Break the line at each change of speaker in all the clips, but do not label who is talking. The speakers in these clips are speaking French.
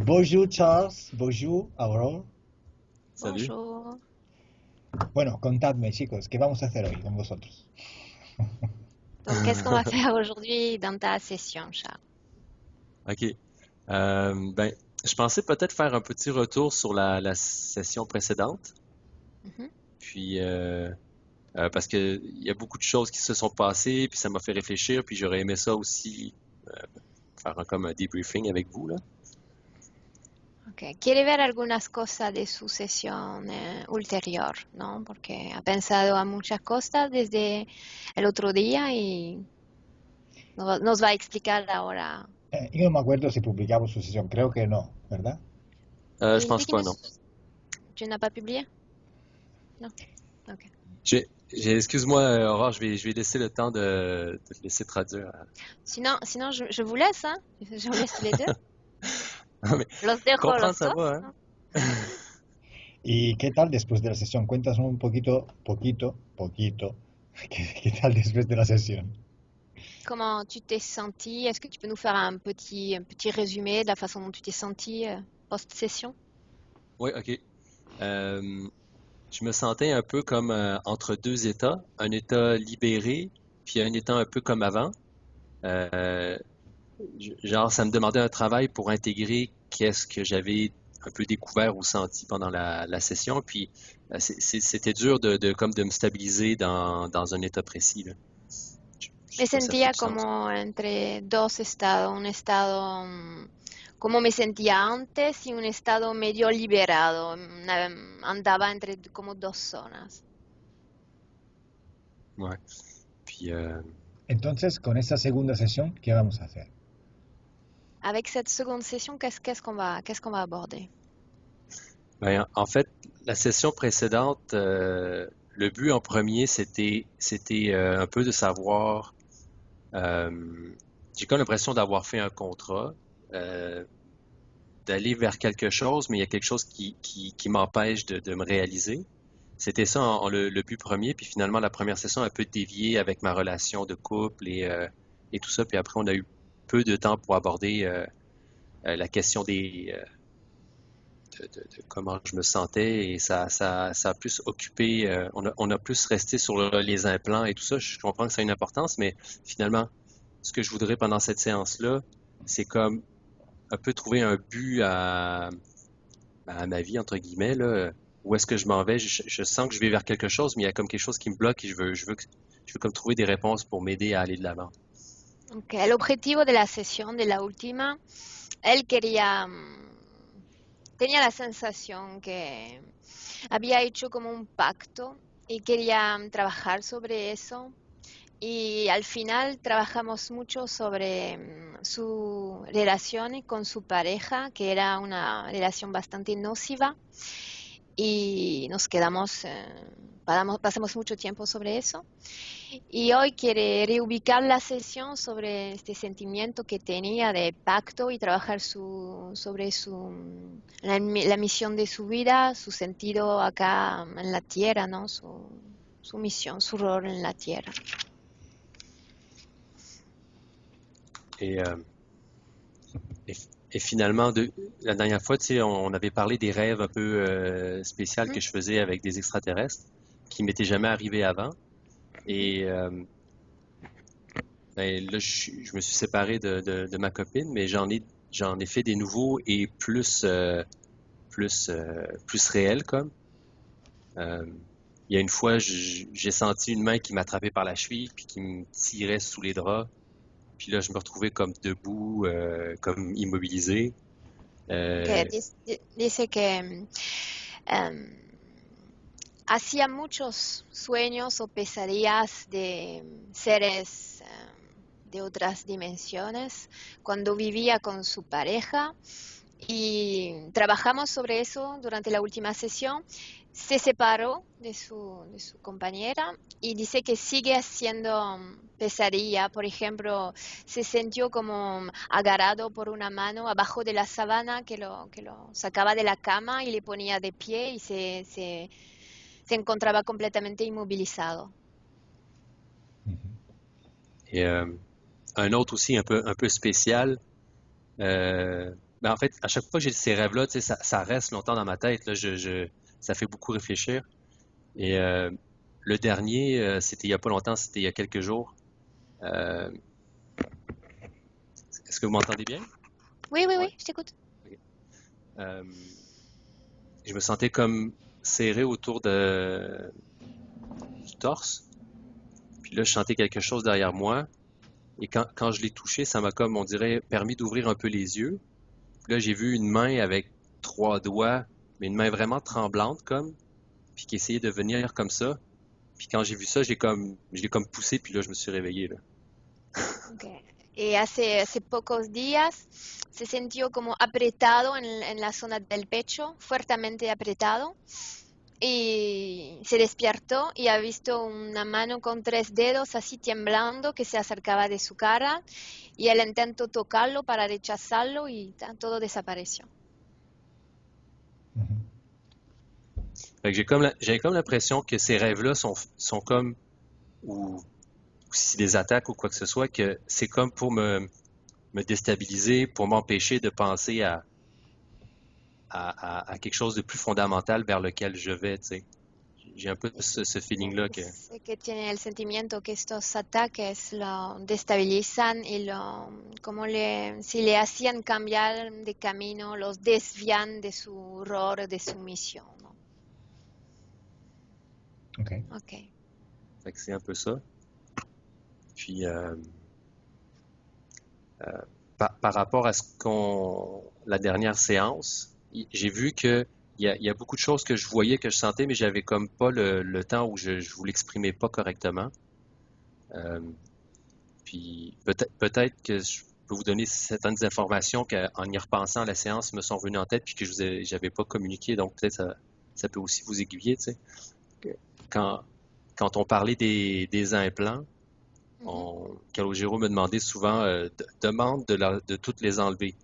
Bonjour Charles, bonjour Aurore.
Salut.
Bonjour.
Bueno, contadme chicos, ¿qué vamos a hacer hoy con vosotros?
Donc, qu'est-ce qu'on va faire aujourd'hui dans ta session, Charles?
OK. Ben, je pensais peut-être faire un petit retour sur la session précédente.
Mhm.
Puis, parce que il y a beaucoup de choses qui se sont passées, puis ça m'a fait réfléchir, puis j'aurais aimé ça aussi, faire comme un debriefing avec vous, là.
Ok. Quiere ver algunas cosas de su sesión ulterior, ¿no? Porque ha pensado a muchas cosas desde el otro día y nos va a explicar ahora.
Yo no me acuerdo si publicamos su sesión, creo que no, ¿verdad?
Je
Il dit
pense
qu'il
pas,
ne...
non.
Tu n'as pas publié? Non? Ok.
Excuse-moi, Aurore, je vais laisser le temps de te laisser traduire.
Sinon je vous laisse, hein? Je vous laisse tous les deux.
Non, mais
Los dejo
comprendre,
los
ça va,
dos,
hein?
¿no?
¿Y qué tal después de la sesión? Cuéntanos un poquito, ¿qué tal después de la sesión?
Comment tu t'es senti? Est-ce que tu peux nous faire un petit résumé de la façon dont tu t'es senti post-session?
Oui, OK. Euh, je me sentais un peu comme entre deux états, un état libéré, puis un état un peu comme avant. Euh, genre, ça me demandait un travail pour intégrer qu'est-ce que j'avais un peu découvert ou senti pendant la session, puis c'était dur comme de me stabiliser dans un état précis, là. Je
Me
sais pas si ça fait
sentía
du sens.
como entre dos estados, un estado como me sentía antes y un estado medio liberado. Andaba entre como dos zonas.
Ouais. Puis,
Entonces, con esta segunda sesión, ¿qué vamos a hacer?
Avec cette seconde session, qu'est-ce qu'on va aborder?
ben, en fait, la session précédente, le but en premier, c'était un peu de savoir. J'ai comme l'impression d'avoir fait un contrat, euh, d'aller vers quelque chose, mais il y a quelque chose qui m'empêche de me réaliser. C'était ça le but premier, puis finalement la première session a un peu dévié avec ma relation de couple et tout ça, puis après on a eu peu de temps pour aborder la question de comment je me sentais et ça a plus occupé, on a plus resté sur les implants et tout ça. Je comprends que ça a une importance, mais finalement, ce que je voudrais pendant cette séance-là, c'est comme un peu trouver un but à ma vie, entre guillemets, là. Où est-ce que je m'en vais? Je sens que je vais vers quelque chose, mais il y a comme quelque chose qui me bloque et je veux comme trouver des réponses pour m'aider à aller de l'avant.
Ok, el objetivo de la sesión, de la última, él tenía la sensación que había hecho como un pacto y quería trabajar sobre eso. Y al final trabajamos mucho sobre su relación con su pareja, que era una relación bastante nociva, y nos pasamos mucho tiempo sobre eso. Y hoy quiere reubicar la sesión sobre este sentimiento que tenía de pacto y trabajar sobre la misión de su vida, su sentido acá en la tierra, ¿no? Su misión, su rol en la tierra.
Et, euh, et, et finalement, la dernière fois, tu sais, on avait parlé des rêves un peu spéciaux que je faisais avec des extraterrestres qui m'étaient jamais arrivés avant. Et ben, là, je me suis séparé de ma copine, mais j'en ai fait des nouveaux et plus réels comme. Euh, il y a une fois, j'ai senti une main qui m'attrapait par la cheville puis qui me tirait sous les draps. Puis là, je me retrouvais comme debout, comme immobilisé.
Que
Euh,
dice que hacía muchos sueños o pesadillas de seres de otras dimensiones cuando vivía con su pareja y trabajamos sobre eso durante la última sesión. Se separó de su compañera y dice que sigue haciendo pesadilla. Por ejemplo, se sintió como agarrado por una mano abajo de la sábana que lo sacaba de la cama y le ponía de pie y se encontraba completamente inmovilizado.
et un autre aussi un peu spécial. Ben, en fait, à chaque fois que j'ai ces rêves-là, tu sais, ça reste longtemps dans ma tête. Là, ça fait beaucoup réfléchir. Et le dernier, c'était il y a pas longtemps, c'était il y a quelques jours. Euh, Est-ce que vous m'entendez bien?
Oui, oui,
Oui.
oui, je t'écoute.
Ok. Euh, je me sentais comme serré autour du torse. Puis là, je sentais quelque chose derrière moi. Et quand je l'ai touché, ça m'a comme, on dirait, permis d'ouvrir un peu les yeux. Puis là, j'ai vu une main avec 3 doigts, mais une main vraiment tremblante comme, puis qui essayait de venir comme ça. Puis quand j'ai vu ça, je l'ai comme poussé, puis là, je me suis réveillé, là.
Okay. Hace pocos días se sintió como apretado en la zona del pecho, fuertemente apretado, y se despertó y ha visto una mano con 3 dedos así temblando que se acercaba de su cara y él intentó tocarlo para rechazarlo y todo desapareció.
Ujú.
Fait que j'avais comme l'impression que ces rêves-là sont comme, ou si des attaques ou quoi que ce soit, que c'est comme pour me déstabiliser, pour m'empêcher de penser à quelque chose de plus fondamental vers lequel je vais, tu sais. J'ai un peu ce feeling-là que,
Sé que tiene el sentimiento que estos ataques lo destabilizan y si le hacían cambiar de camino, los desvían de su rol, de su misión, ¿no?
Ok.
Ok.
fait que c'est un peu ça. Puis, par rapport à la dernière séance, j'ai vu que il y a beaucoup de choses que je voyais, que je sentais, mais j'avais comme pas le temps où je vous l'exprimais pas correctement. Euh, Puis peut-être que je peux vous donner certaines informations qu'en y repensant à la séance me sont venues en tête puis que j'avais pas communiqué, donc peut-être ça peut aussi vous aiguiller, tu sais. Quand, quand on parlait des implants,
Ujú.
Calogero me demandait souvent, demande de toutes les enlever.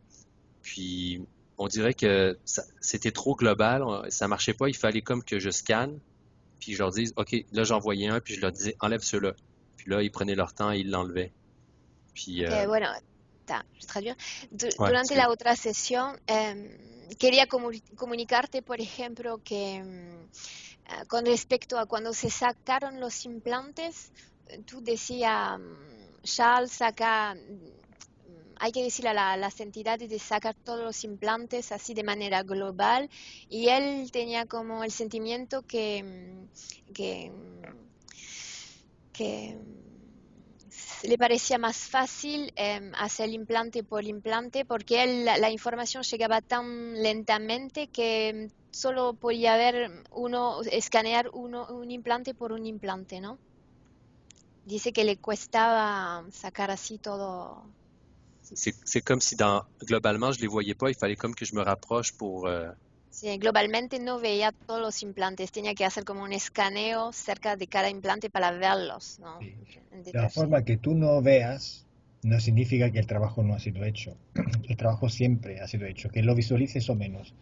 Puis on dirait que c'était trop global, ça marchait pas, il fallait comme que je scanne, puis je leur dise, OK, là j'en voyais un, puis je leur disais, enlève ceux-là. Puis là, ils prenaient leur temps et ils l'enlevaient. Puis,
Ok, bueno, je traduire.
ouais,
Durante
excuse.
la otra sesión, quería comunicarte, por ejemplo, que con respecto a cuando se sacaron los implantes, tú decías, Charles, acá hay que decirle a las entidades de sacar todos los implantes así de manera global, y él tenía como el sentimiento que, que le parecía más fácil hacer implante por implante porque la información llegaba tan lentamente que solo podía ver escanear un implante por un implante, ¿no? Dice que le cuestaba sacar así todo.
C'est comme si globalement, je les voyais pas, il fallait comme que je me rapproche pour...
Sí, globalmente no veía todos los implantes, tenía que hacer como un escaneo cerca de cada implante para verlos, ¿no?
Sí.
En
De la
detalle.
forma que tú no veas, no significa que el trabajo no ha sido hecho. El trabajo siempre ha sido hecho, que lo visualices o menos.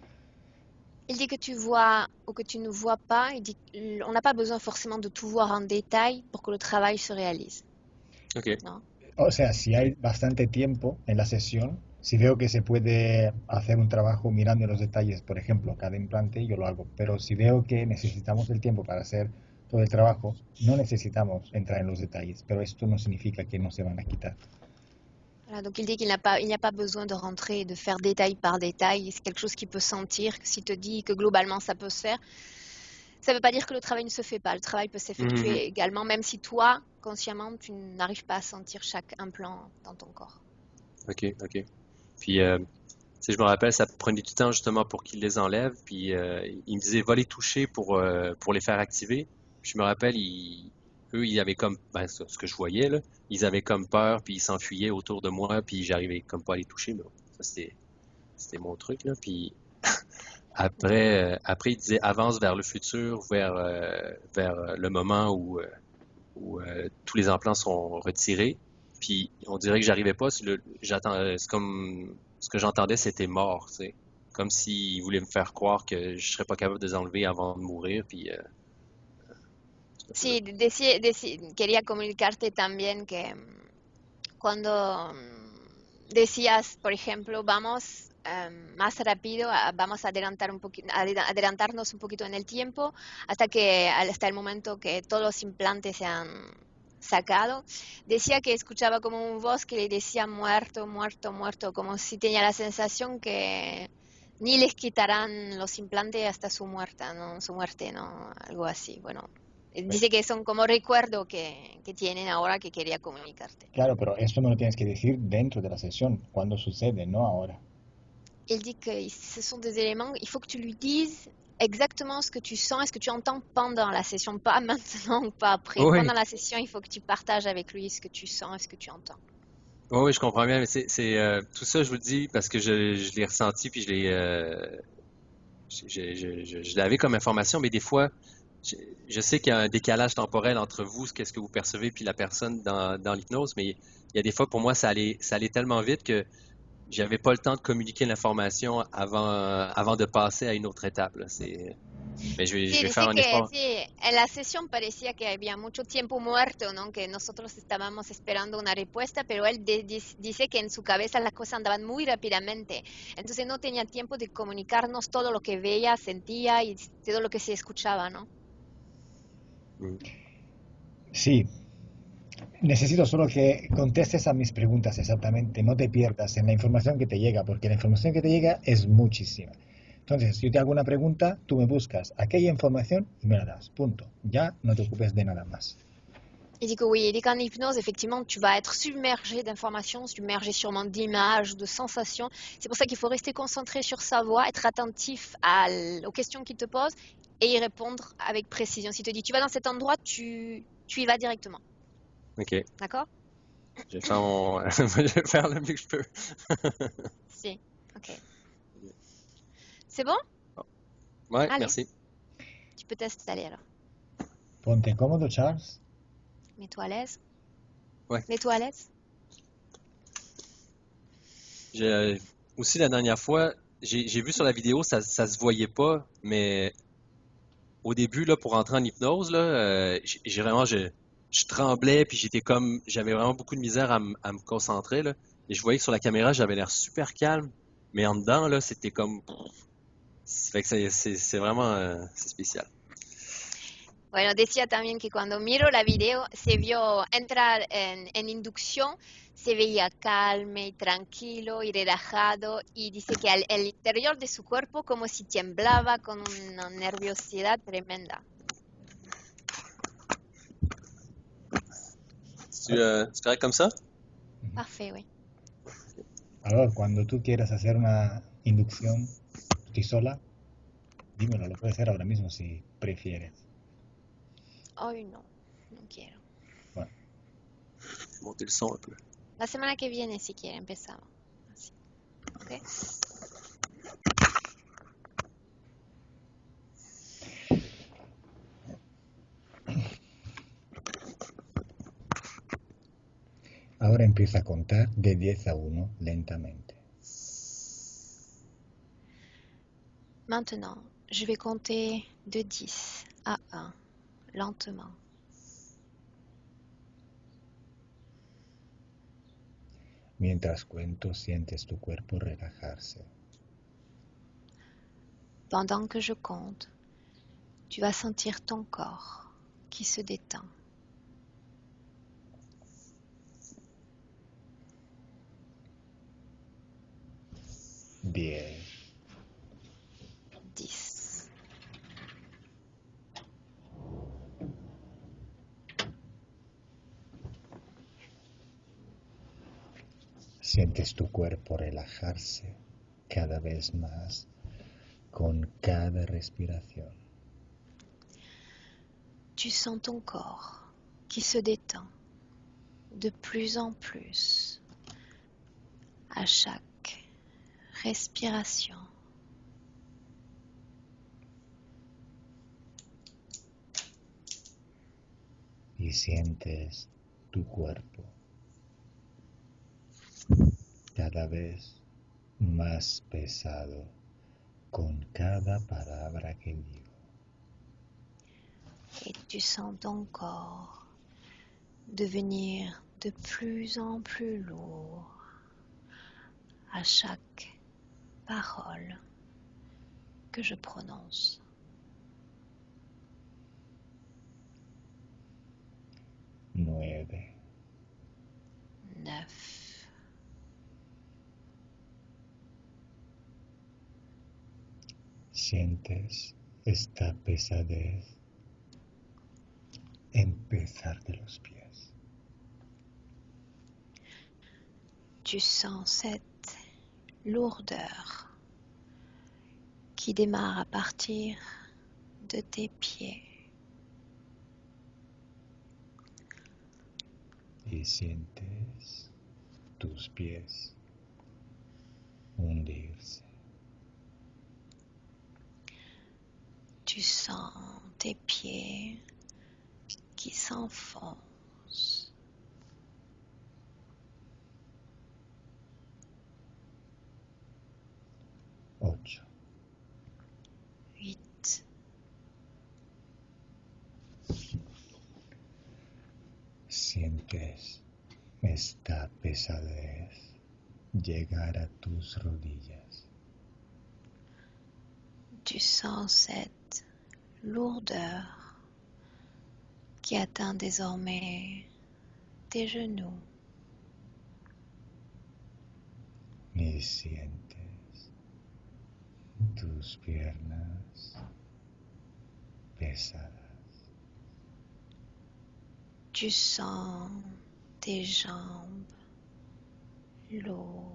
Il dit que tu vois ou que tu ne vois pas, il dit on n'a pas besoin forcément de tout voir en détail pour que le travail se réalise,
OK.
¿no?
O sea, si hay bastante tiempo en la sesión, si veo que se puede hacer un trabajo mirando los detalles, por ejemplo, cada implante, yo lo hago. Pero si veo que necesitamos el tiempo para hacer todo el trabajo, no necesitamos entrar en los detalles. Pero esto no significa que no se van a quitar.
Voilà, donc il dit il n'y a pas besoin de rentrer et de faire détail par détail. C'est quelque chose qu'il peut sentir, que s'il te dit que globalement ça peut se faire, ça ne veut pas dire que le travail ne se fait pas. Le travail peut
Mhm.
s'effectuer également, même si toi, consciemment, tu n'arrives pas à sentir chaque implant dans ton corps.
OK, OK. Puis, tu sais, je me rappelle, ça prenait du temps justement pour qu'ils les enlèvent. Puis, il me disait, va les toucher pour les faire activer. Puis, je me rappelle, eux, ils avaient comme, ben, ce que je voyais, là, ils avaient comme peur, puis ils s'enfuyaient autour de moi, puis j'arrivais comme pas à les toucher. Mais bon, ça, c'était mon truc, là. Puis, après, il disait, avance vers le futur, vers le moment où tous les implants sont retirés. Puis on dirait que j'arrivais pas. C'est comme ce que j'entendais, c'était mort, tu sais. Comme s'il voulait me faire croire que je serais pas capable de les enlever avant de mourir. Puis c'est un peu ça.
Sí, quería comunicarte también que cuando decías, por ejemplo, vamos más rápido, vamos a adelantarnos un poquito en el tiempo hasta el momento que todos los implantes se han sacado. Decía que escuchaba como un voz que le decía muerto, muerto, muerto, como si tenía la sensación que ni les quitarán los implantes hasta su muerte, ¿no? Algo así. Bueno, dice que son como recuerdo que tienen ahora que quería comunicarte.
Claro, pero esto me lo tienes que decir dentro de la sesión, cuando sucede, no ahora.
Il dit que ce sont des éléments, il faut que tu lui dises exactement ce que tu sens et ce que tu entends pendant la session, pas maintenant ou pas après.
Oui,
Pendant la session, il faut que tu partages avec lui ce que tu sens et ce que tu entends.
oui, oui, je comprends bien, mais tout ça, je vous le dis parce que je l'ai ressenti, puis je l'avais comme information, mais des fois, je sais qu'il y a un décalage temporel entre vous, qu'est-ce que vous percevez, puis la personne dans l'hypnose, mais il y a des fois, pour moi, ça allait tellement vite que j'avais pas le temps de communiquer l'information avant de passer à une autre étape, là. Mais je
Sí,
vais faire
dice
un
que
effort.
sí, en la sesión parecía que había mucho tiempo muerto, ¿no? Que nosotros estábamos esperando una respuesta, pero él dice que en su cabeza las cosas andaban muy rápidamente. Entonces no tenía tiempo de comunicarnos todo lo que veía, sentía y todo lo que se escuchaba, ¿no?
Mm.
Sí, necesito solo que contestes a mis preguntas exactamente, no te pierdas en la información que te llega, porque la información que te llega es muchísima. Entonces, si yo te hago una pregunta, tú me buscas aquella información y me la das. Punto. Ya no te ocupes de nada más.
Il dit que oui, il dit qu'en hypnose, effectivement, tu vas être submergé d'informations, submergé sûrement d'images, de sensations. C'est pour ça qu'il faut rester concentré sur sa voix, être attentif aux questions qu'il te pose et y répondre avec précision. S'il te dit, tu vas dans cet endroit, tu y vas directement.
OK.
D'accord?
Je vais faire je vais faire le mieux que je peux.
Si. Ok. C'est bon?
Ouais,
Allez,
merci.
tu peux t'installer alors.
Ponte cómodo, Charles.
Mets-toi à l'aise.
Ouais.
Mets-toi à l'aise.
Aussi, la dernière fois, j'ai vu sur la vidéo, ça se voyait pas, mais au début, là, pour entrer en hypnose, là, j'ai vraiment, je tremblais, puis j'avais vraiment beaucoup de misère à me concentrer, là. Et je voyais que sur la caméra, j'avais l'air super calme, mais en dedans, là, c'était comme, fait que c'est vraiment, c'est spécial.
Bueno, decía también que cuando miro la video se vio entrar en inducción, se veía calmo y tranquilo y relajado y dice que el interior de su cuerpo como si temblaba con una nerviosidad tremenda.
C'est correct comme ça?
Parfait, oui.
Alors, cuando tú quieras hacer una inducción, tú sola, dímelo, lo puedes hacer ahora mismo si prefieres.
Hoy no, no quiero.
Bueno,
Monter le son un peu.
La semana que viene si quiere empezamos. Así. ¿Ok?
ahora empieza a contar de 10 a 1 lentamente.
Maintenant, je vais compter de 10 à 1, lentement.
Mientras cuento, sientes tu cuerpo relajarse.
Pendant que je compte, tu vas sentir ton corps qui se détend.
10,
10,
sientes tu cuerpo relajarse cada vez más con cada respiración.
tu sens ton corps qui se détend de plus en plus à chaque respiration.
Y sientes tu cuerpo cada vez más pesado con cada palabra que digo.
Et tu sens ton corps devenir de plus en plus lourd à chaque paroles que je prononce.
9,
9,
sientes esta pesadez empezar de los pies.
tu sens cette lourdeur qui démarre à partir de tes pieds.
Y sientes tus pies hundirse.
Tu sens tes pieds qui s'enfoncent.
8,
8,
sientes esta pesadez llegar a tus rodillas.
tu sens cette lourdeur qui atteint désormais tes genoux.
Y sientes tus piernas pesadas.
Tu sens tes jambes lourdes.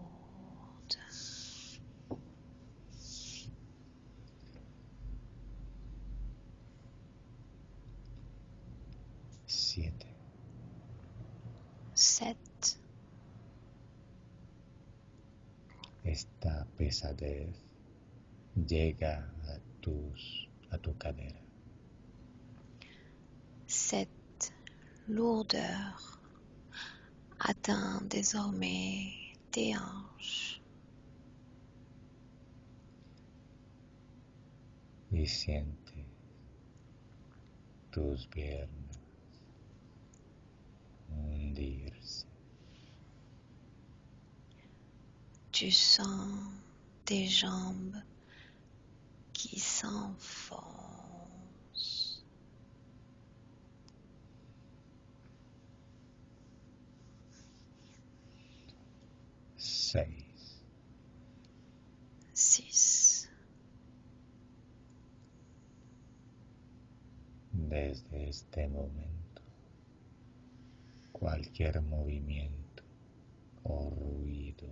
Siete,
7,
esta pesadez llega a tu cadera.
cette lourdeur atteint désormais tes hanches.
Y sientes tus piernas hundirse.
Tu sens tes jambes qui s'enfoncent.
Seis,
6,
desde este momento, cualquier movimiento o ruido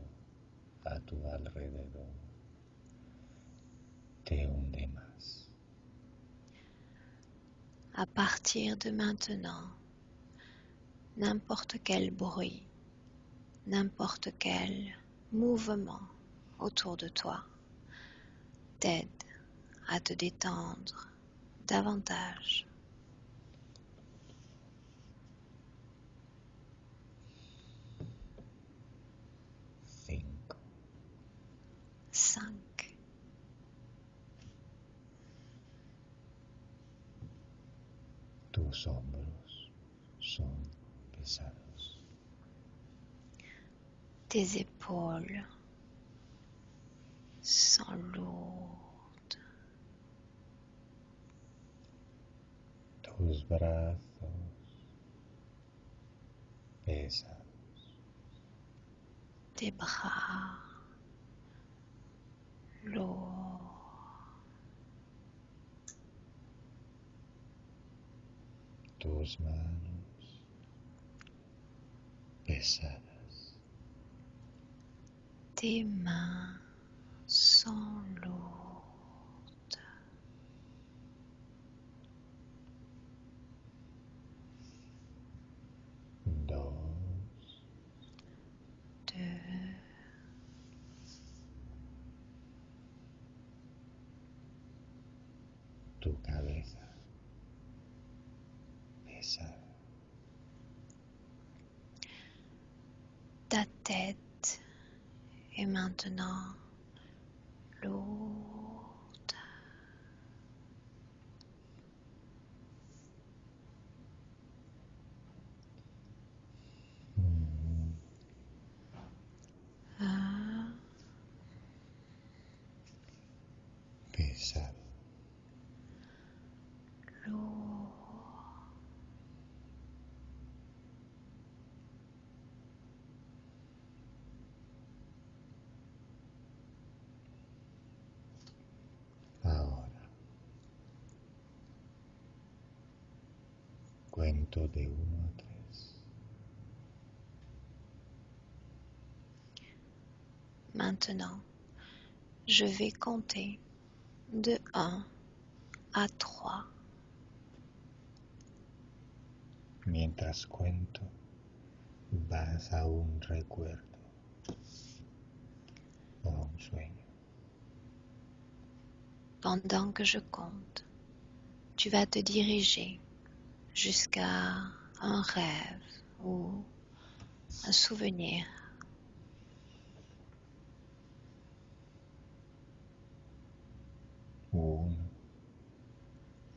a tu alrededor te hunde más.
à partir de maintenant, n'importe quel bruit, n'importe quel mouvement autour de toi t'aide à te détendre davantage.
5,
5,
tus hombros son pesados.
tes épaules sont lourdes.
Tus brazos pesados.
Tes bras lourds.
Tus manos pesadas.
Tes mains sont lourdes.
2,
2,
tu cabeza pesada.
ta tête est maintenant lourde. 1,
pesado.
Lourd.
Ahora, cuento de 1 a 3.
Maintenant, je vais compter de 1 à 3.
Mientras cuento, vas a un recuerdo o a un sueño.
Pendant que je compte, tu vas te diriger jusqu'à un rêve ou un souvenir.
1,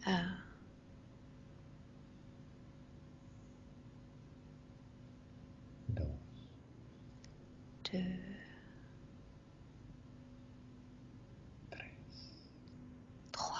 1,
2,
2,
3.
3.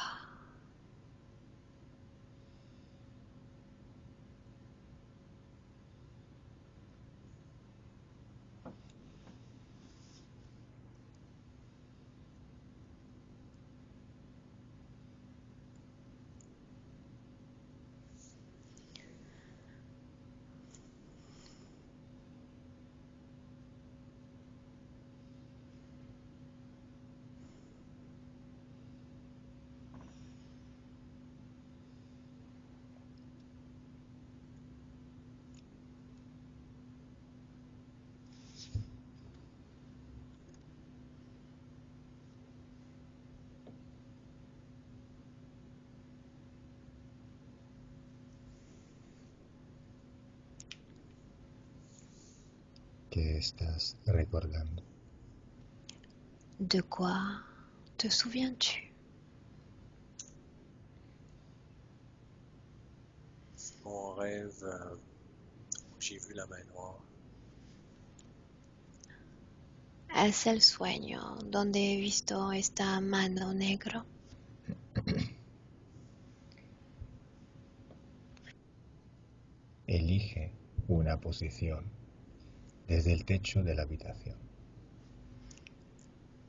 ¿Qué estás recordando?
De quoi te souviens-tu?
Mon rêve où j'ai vu la main noire.
Es el sueño donde he visto esta mano negra.
Elige una posición desde el techo de la habitación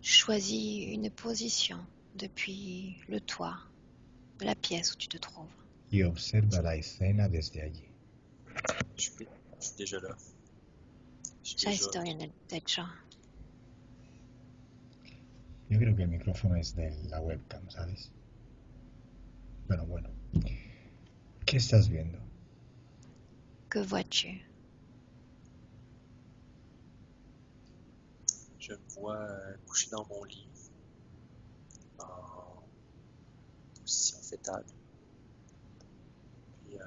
Choisis une position depuis le toit de la pièce où tu te trouves.
y observa la escena desde allí.
Je suis déjà là. Je suis
Ya
déjà...
estoy en el techo.
Yo creo que el micrófono es de la webcam, ¿sabes? Bueno. ¿Qué estás viendo?
Que vois-tu?
Je me vois couché dans mon lit, en position fétale. Puis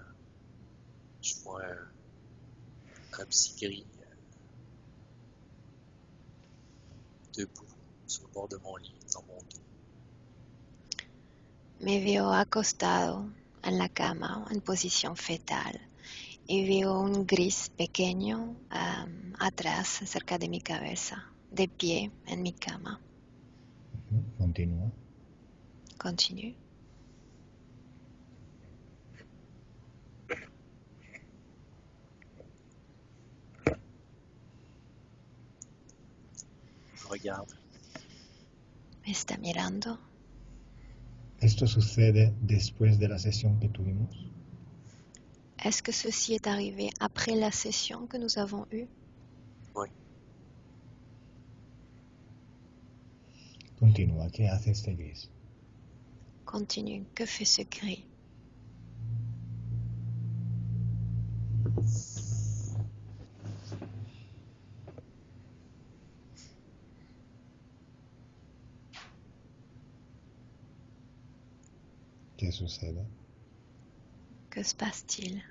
je vois un petit gris debout sur le bord de mon lit, dans mon dos.
Me veo acostado en la cama en posición fetal y veo un gris pequeño atrás, cerca de mi cabeza, de pie en mi cama.
Continúa.
Continue.
Je regarde.
Me está mirando.
¿Esto sucede después de la sesión que tuvimos?
Est-ce que ceci est arrivé après la session que nous avons eue?
Oui.
Continúa. ¿Qué hace este gris?
Continue. Que fait ce gris?
¿Qué sucede?
Que se passe-t-il?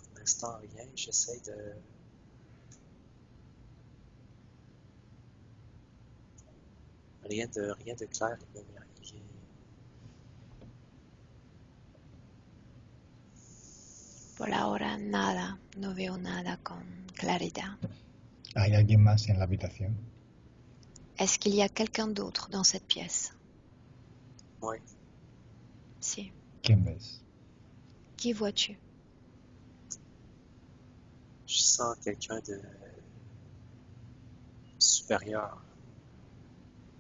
Pour l'instant, rien. J'essaie de... Rien de clair.
Por ahora nada, no veo nada con claridad.
¿Hay alguien más en la habitación?
Est-ce qu'il y a quelqu'un d'autre dans cette pièce?
Oui.
Si.
¿Quién ves?
Qui vois-tu?
Je sens quelqu'un de supérieur,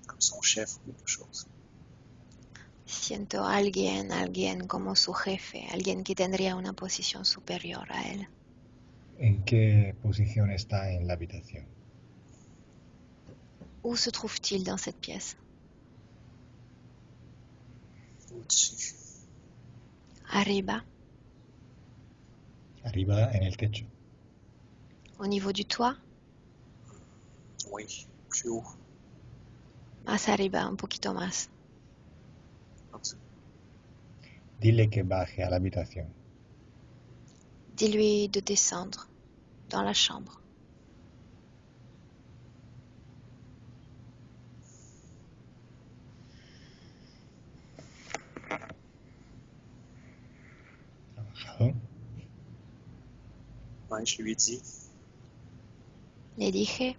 comme son chef ou quelque chose.
Siento a alguien como su jefe, alguien que tendría una posición superior a él.
¿En qué posición está en la habitación?
Où se trouve-t-il dans cette pièce?
Au-dessus.
Arriba,
Arriba en el techo.
au niveau du toit,
Oui, plus haut.
más arriba, un poquito más.
Comme ça.
Dile que baje a la habitación.
Dis-lui de descendre dans la chambre.
¿Ha bajado?
Ouais, je lui ai dit.
Le dije,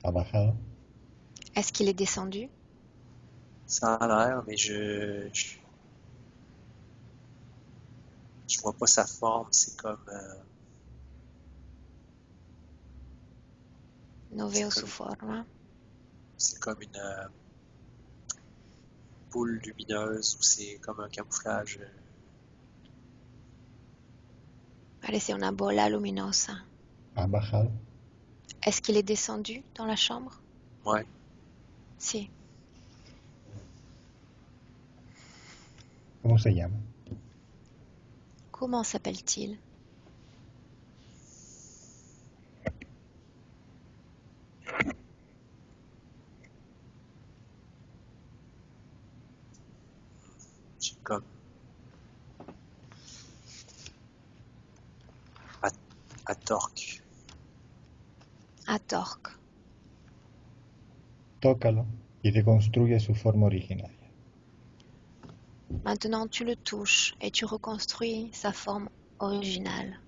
¿Ha bajado?
est-ce qu'il est descendu?
Ça a l'air, mais je vois pas sa forme. C'est comme
No veo su forma.
c'est comme une boule lumineuse ou c'est comme un camouflage.
Parece una bola luminosa.
¿Ha bajado?
Est-ce qu'il est descendu dans la chambre?
Ouais,
Si.
¿Cómo se llama?
Comment s'appelle-t-il?
j'ai comme à torque.
Atorc.
Tócalo y reconstruye su forma originaria.
Maintenant, tu le touches et tu reconstruis sa forme originale.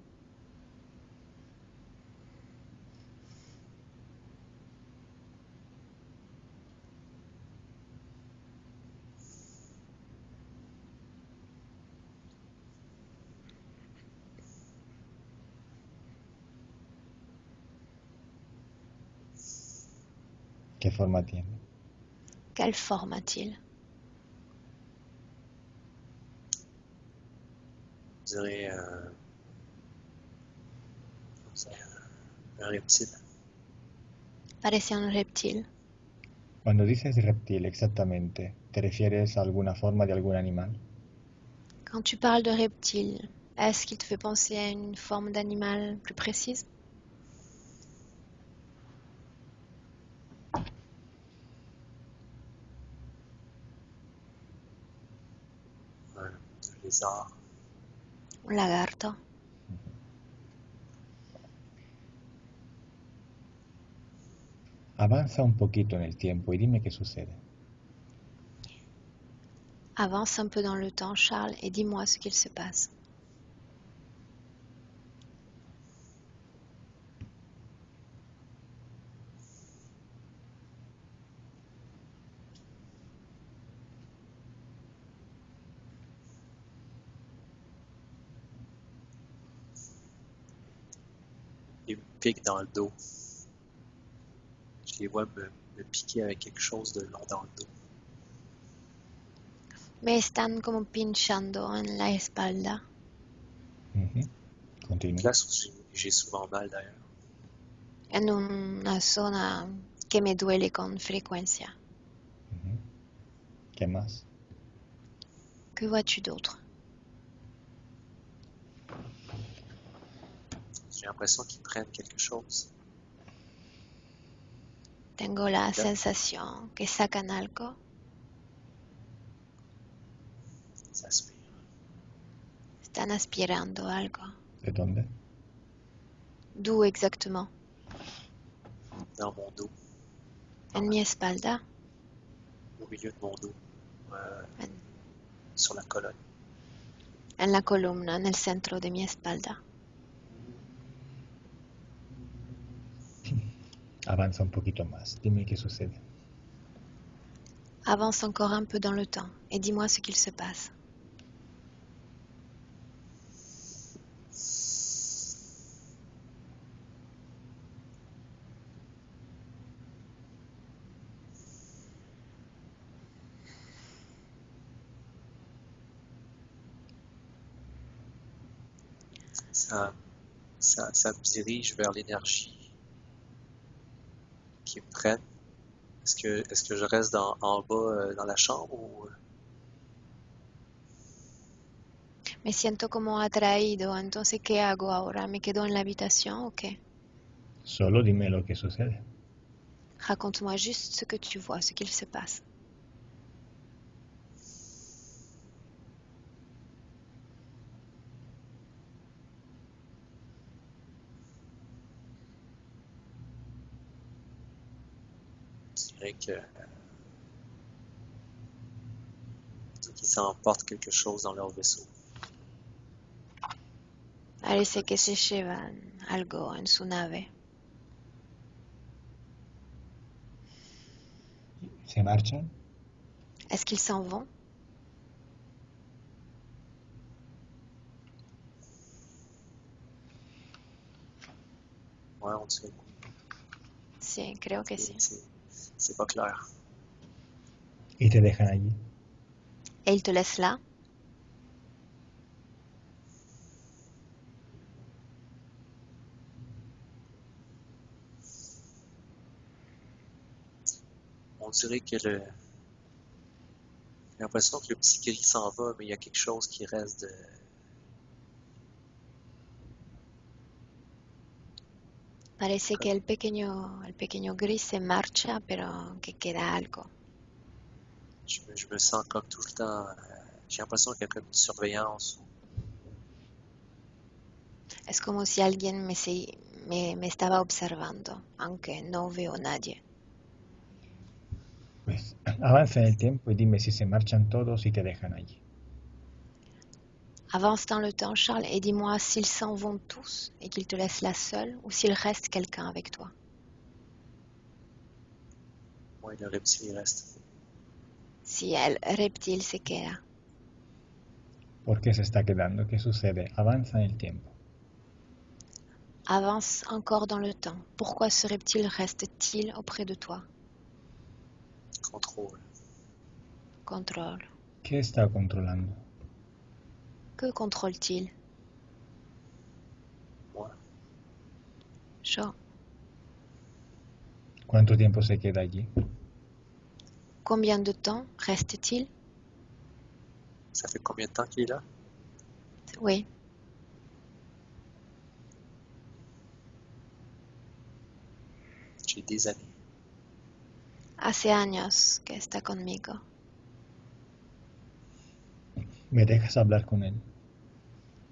¿Qué forma tiene?
Quelle forme a-t-il?
Je dirais un reptile.
Parece un reptile.
Cuando dices reptil exactamente, ¿te refieres a alguna forma de algún animal?
Quand tu parles de reptile, est-ce qu'il te fait penser à une forme d'animal plus précise?
Un lézard.
Un lagarto.
Avanza un poquito en el tiempo y dime qué sucede.
Avance un peu dans le temps, Charles, et dis-moi ce qu'il se passe.
Il me pique dans le dos. Je les vois me piquer avec quelque chose de long dans le dos.
Me están como pinchando en la espalda,
Ujú. Continúa.
Place où j'ai souvent mal d'ailleurs.
en una zona que me duele con frecuencia.
Ujú. ¿Qué más?
Que vois-tu d'autre?
J'ai l'impression qu'ils prennent quelque chose.
Tengo la
Là,
sensación que sacan algo,
ça aspire.
están aspirando algo.
¿De dónde?
D'où exactement?
Dans mon dos.
En mi espalda.
au milieu de mon dos, euh,
en,
sur la colonne.
en la columna, nel centro de mi espalda.
Avanza un poquito más. Dime qué sucede.
Avance encore un peu dans le temps et dis-moi ce qu'il se passe.
Ça, ça me dirige vers l'énergie qui me prenne. Est-ce que je reste en bas dans la chambre ou
Me siento como atraído, entonces ¿qué hago ahora? ¿Me quedo en la habitación o qué?
Solo dime lo que sucede.
Raconte-moi juste ce que tu vois, ce qu'il se passe.
je dirais qu'ils emportent quelque chose dans leur vaisseau?
Parece que se llevan algo en su nave.
¿Se marchan?
Est-ce qu'ils s'en vont?
Ouais, on dirait.
Sí, creo que sí.
C'est pas clair.
¿Y te dejan allí?
Et ils te laissent là?
On dirait que j'ai l'impression que le petit gris s'en va, mais il y a quelque chose qui reste de.
Parece que el pequeño gris se marcha, pero que queda algo.
Je me sens comme tout le temps. J'ai l'impression qu'il y a comme une surveillance.
Es como si alguien me estaba observando, aunque no veo nadie.
Pues avanza en el tiempo y dime si se marchan todos y te dejan allí.
Avance dans le temps, Charles, et dis-moi s'ils s'en vont tous et qu'ils te laissent là seule ou s'il reste quelqu'un avec toi.
Ouais, le reptile reste.
Si el reptil se queda.
¿Por qué se está quedando? ¿Qué sucede? Avanza en el tiempo.
Avance encore dans le temps. Pourquoi ce reptile reste-t-il auprès de toi?
Contrôle.
Contrôle.
¿Qué está controlando?
Que contrôle-t-il?
Moi.
Yo.
¿Cuánto tiempo se queda allí?
Combien de temps reste-t-il?
Ça fait combien de temps qu'il est là?
Oui.
J'ai des années.
Hace años que está conmigo.
¿Me dejas hablar con él?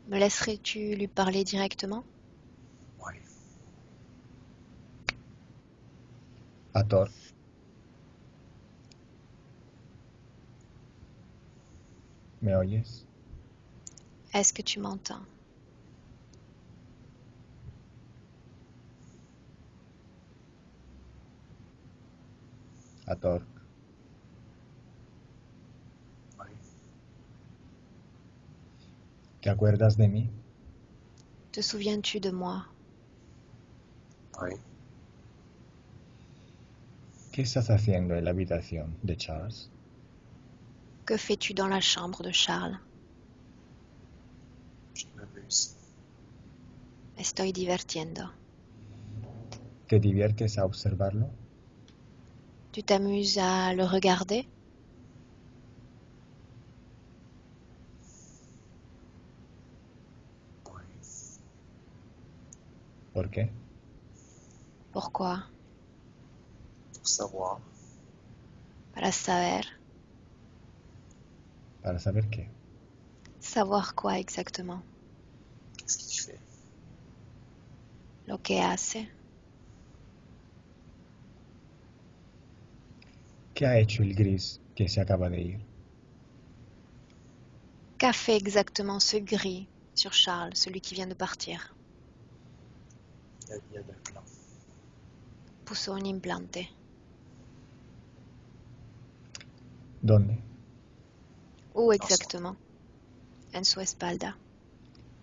Me laisserais-tu lui parler directement?
Ouais.
Ator. ¿Me oyes?
Est-ce que tu m'entends?
Ator.
Ouais.
¿Te acuerdas de mí?
Te souviens-tu de moi?
Ouais.
¿Qué estás haciendo en la habitación de Charles?
Que fais-tu dans la chambre de Charles?
Je m'amuse.
Me estoy divirtiendo.
¿Te diviertes a observarlo?
Tu t'amuses à le regarder?
Ouais.
¿Por qué?
Pourquoi?
Pour savoir.
Para saber.
¿Para saber qué?
Savoir quoi exactement?
Qu'est-ce qu'il fait?
Lo que hace.
¿Qué ha hecho el gris que se acaba de ir.
Qu'a fait exactement ce gris sur Charles, celui qui vient de partir?
Il y a un plan.
Puso un implante.
¿Dónde?
Où exactement? En su espalda.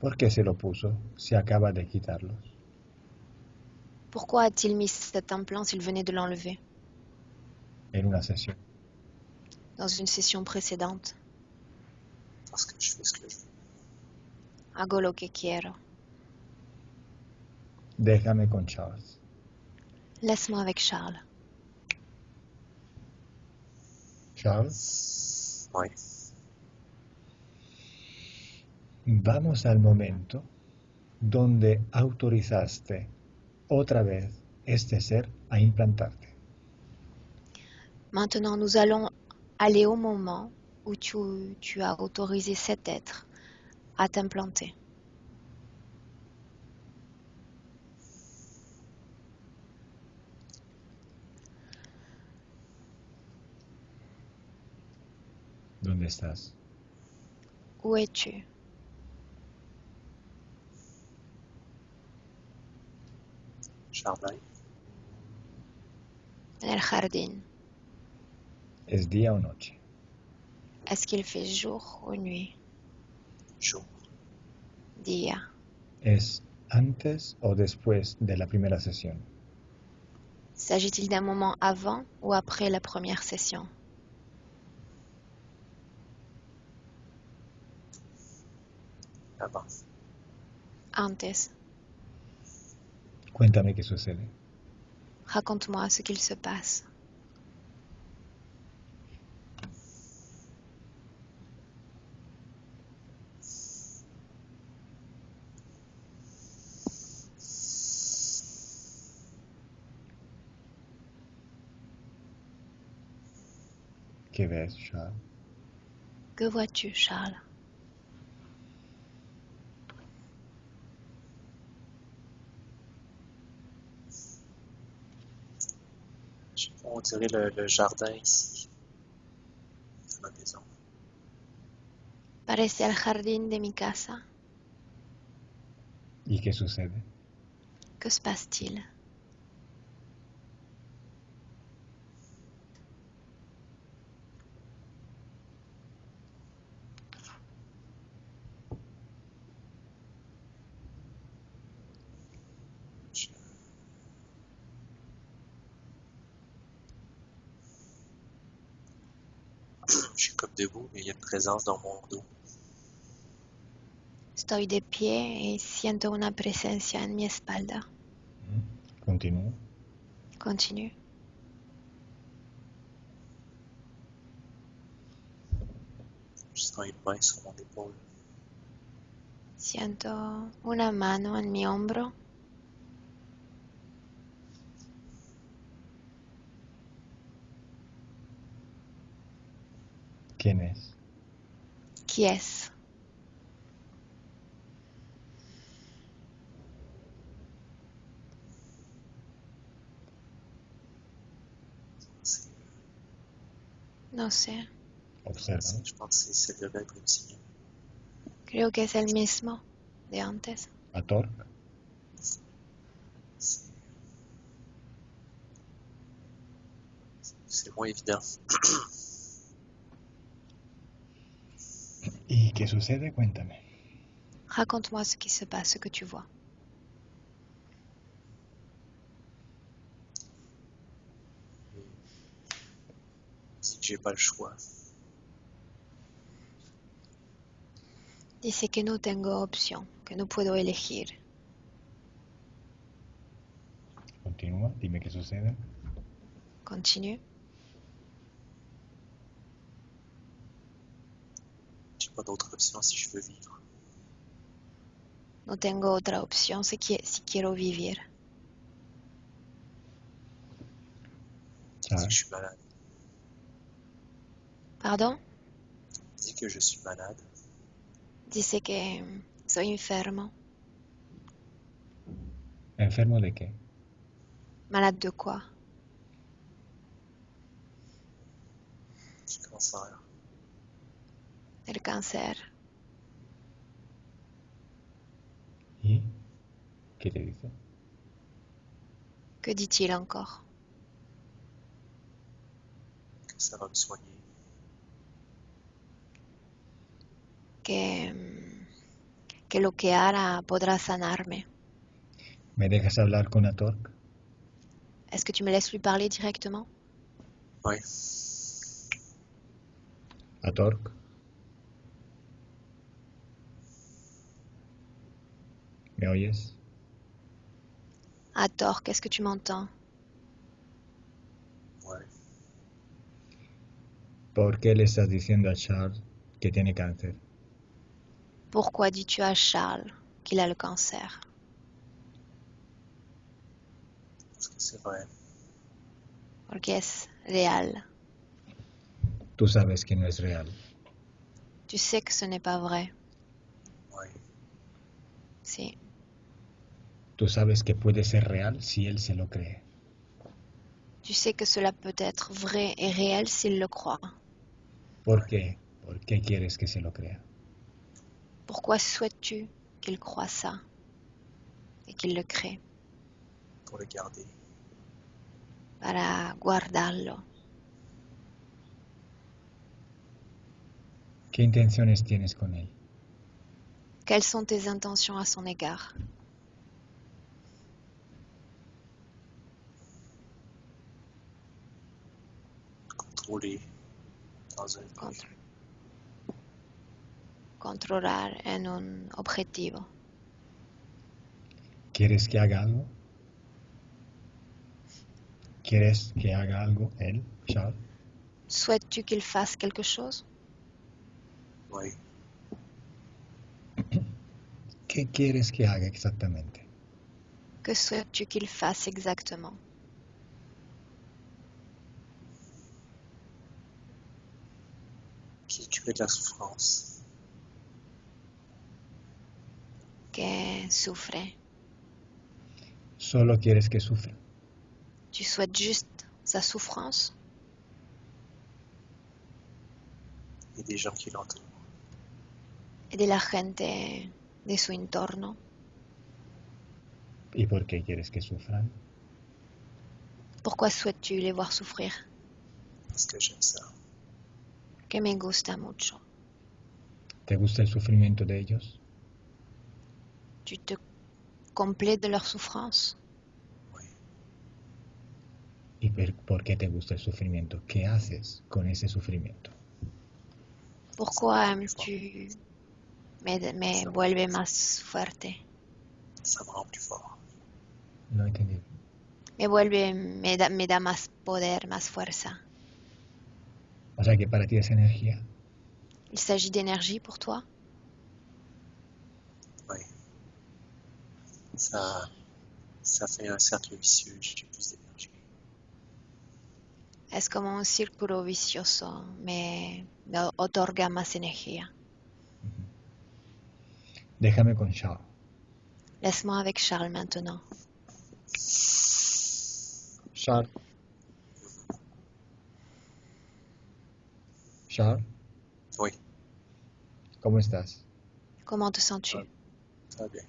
¿Por qué se lo puso si acaba de quitarlos?
Pourquoi a-t-il mis cet implant s'il venait de l'enlever?
En una sesión.
Dans une session précédente.
Parce que je fais ce que je veux.
Hago lo que quiero.
Déjame con Charles.
Laisse-moi avec Charles.
Charles,
Oui.
vamos al momento donde autorizaste otra vez este ser a implantarte.
Maintenant, nous allons aller au moment où tu as autorisé cet être à t'implanter.
¿Dónde estás?
Où es-tu?
Jardin.
En el jardín.
¿Es día o noche?
Est-ce qu'il fait jour ou nuit?
Jour.
Día.
¿Es antes o después de la primera sesión?
S'agit-il d'un moment avant ou après la première session?
Avant.
Antes.
Cuéntame qué sucede.
Raconte-moi ce qu'il se passe.
¿Qué ves, Charles?
Que vois-tu, Charles?
On dirait le jardin ici, de ma maison.
Parece el jardín de mi casa.
¿Y qué sucede?
Que se passe-t-il?
Je suis comme debout, mais il y a une présence dans mon dos.
Estoy de pie y siento una presencia en mi espalda.
Continúo.
Continue.
Je sens une main sur mon épaule.
Siento una mano en mi hombro.
¿Quién es?
Qui est-ce?
C'est-
No sé.
Observa.
Je pense que c'est le même routinier.
Creo que es el mismo de antes.
Ator.
C'est moins évident.
¿Y qué sucede? Cuéntame.
Raconte-moi ce qui se passe, ce que tu vois.
Si j'ai pas le choix.
Dice que no tengo opción, que no puedo elegir.
Continúa. Dime qué sucede.
Continue.
J'ai pas d'autre option si je veux vivre.
No tengo otra opción si quiero vivir.
Je dis que je suis malade.
Pardon?
Je dis que je suis malade.
Dice que soy enfermo.
¿Enfermo de qué?
Malade de quoi?
Cancer.
El cáncer.
¿Y qué te dice?
Que dit-il encore?
Que ça va me soigner.
Que lo que hará podrá sanarme.
¿Me dejas hablar con Atork?
Est-ce que tu me laisses lui parler directement?
Oui.
Atork. ¿Me oyes?
Hathor, qu'est-ce que tu m'entends?
Ouais.
¿Por qué le estás diciendo a Charles que tiene cáncer?
Pourquoi dis-tu à Charles qu'il a le cancer?
Parce que c'est vrai.
Porque es real.
Tú sabes que no es real.
Tu sais que ce n'est pas vrai.
Oui.
Si.
Tú sabes que puede ser real si él se lo cree.
Tu sais que cela peut être vrai et réel s'il le croit.
¿Por qué? ¿Por qué quieres que se lo crea?
Pourquoi souhaites-tu qu'il croie ça et qu'il le crée?
Pour le garder.
Para guardarlo.
¿Qué intenciones tienes con él?
Quelles sont tes intentions à son égard?
Contrôler dans un but.
Controlar en un objetivo.
¿Quieres que haga algo? ¿Quieres que haga algo él, Charles?
Souhaites-tu qu'il fasse quelque chose?
Oui.
¿Qué quieres que haga exactamente?
Que souhaites-tu qu'il fasse exactement?
Qui crée de la souffrance.
Que souffre.
Solo quieres que sufra.
Tu souhaites juste sa souffrance?
Et des gens qui l'entourent.
Et de la gente de su entorno.
¿Y por qué quieres que sufran?
Pourquoi souhaites-tu les voir souffrir?
Parce que j'aime ça.
Que me gusta mucho.
¿Te gusta el sufrimiento de ellos?
Tu te complais de leur souffrance?
Oui.
¿Y por qué te gusta el sufrimiento? ¿Qué haces con ese sufrimiento?
Pourquoi tu me vuelve más fuerte?
Ça me rend plus fort.
No he entendido.
Me da más poder, más fuerza.
O sea que para ti es energía.
Il s'agit d'énergie pour toi?
Oui. Ça fait un cercle vicieux, j'ai plus d'énergie.
Es como un círculo vicioso, me otorga más energía.
Déjame con Charles.
Laisse-moi avec Charles maintenant.
Charles. Charles,
Oui.
¿cómo estás?
Comment te sens-tu?
Ça va bien.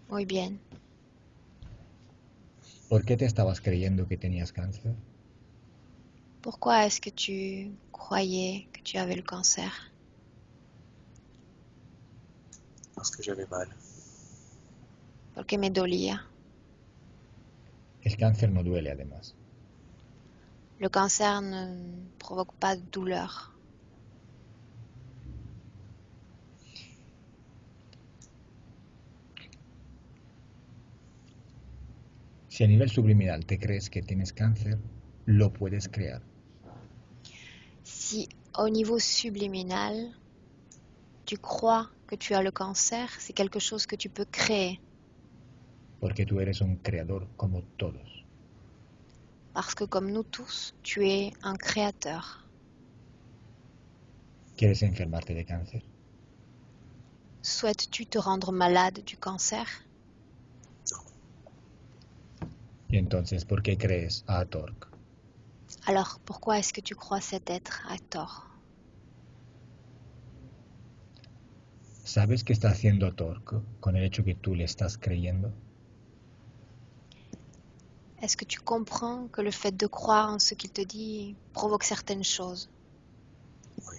Muy bien.
¿Por qué te estabas creyendo que tenías cáncer?
Pourquoi est-ce que tu croyais que tu avais le cancer?
Parce que j'avais mal.
Porque me dolía.
El cáncer no duele además.
Le cancer ne provoque pas de douleur.
Si a nivel subliminal te crees que tienes cáncer, lo puedes crear.
Si au niveau subliminal, tu crois que tu as le cancer, c'est quelque chose que tu peux créer.
Porque tú eres un creador como todos.
Parce que comme nous tous, tu es un créateur.
¿Quieres enfermarte de cáncer?
Souhaites-tu te rendre malade du cancer?
Non.
Y entonces, ¿por qué crees a Atork?
Alors, pourquoi est-ce que tu crois cet être à tort?
¿Sabes que está haciendo torco con el hecho que tú le estás creyendo?
Est-ce que tu comprends que le fait de croire en ce qu'il te dit provoque certaines choses?
Oui,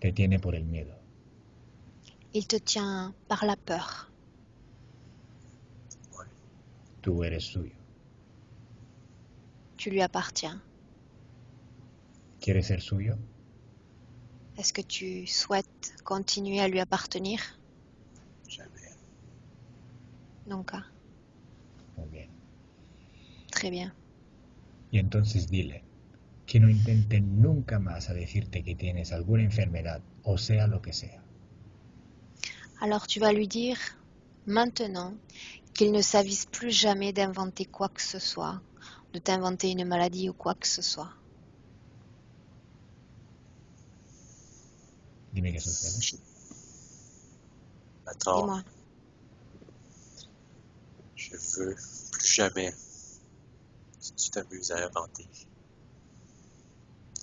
Te tiene por el miedo.
Il te tient par la peur.
oui.
Tú eres suyo.
Tu lui appartiens.
¿Quieres ser suyo?
Est-ce que tu souhaites continuer à lui appartenir?
Jamais.
Nunca.
Muy bien.
Très bien.
Y entonces dile que no intente nunca más a decirte que tienes alguna enfermedad, o sea lo que sea.
Alors tu vas lui dire maintenant qu'il ne s'avise plus jamais d'inventer quoi que ce soit, de t'inventer une maladie ou quoi que ce soit.
Dime qué sucede.
Attends,
Dis-moi.
je veux plus jamais que tu t'amuses à inventer des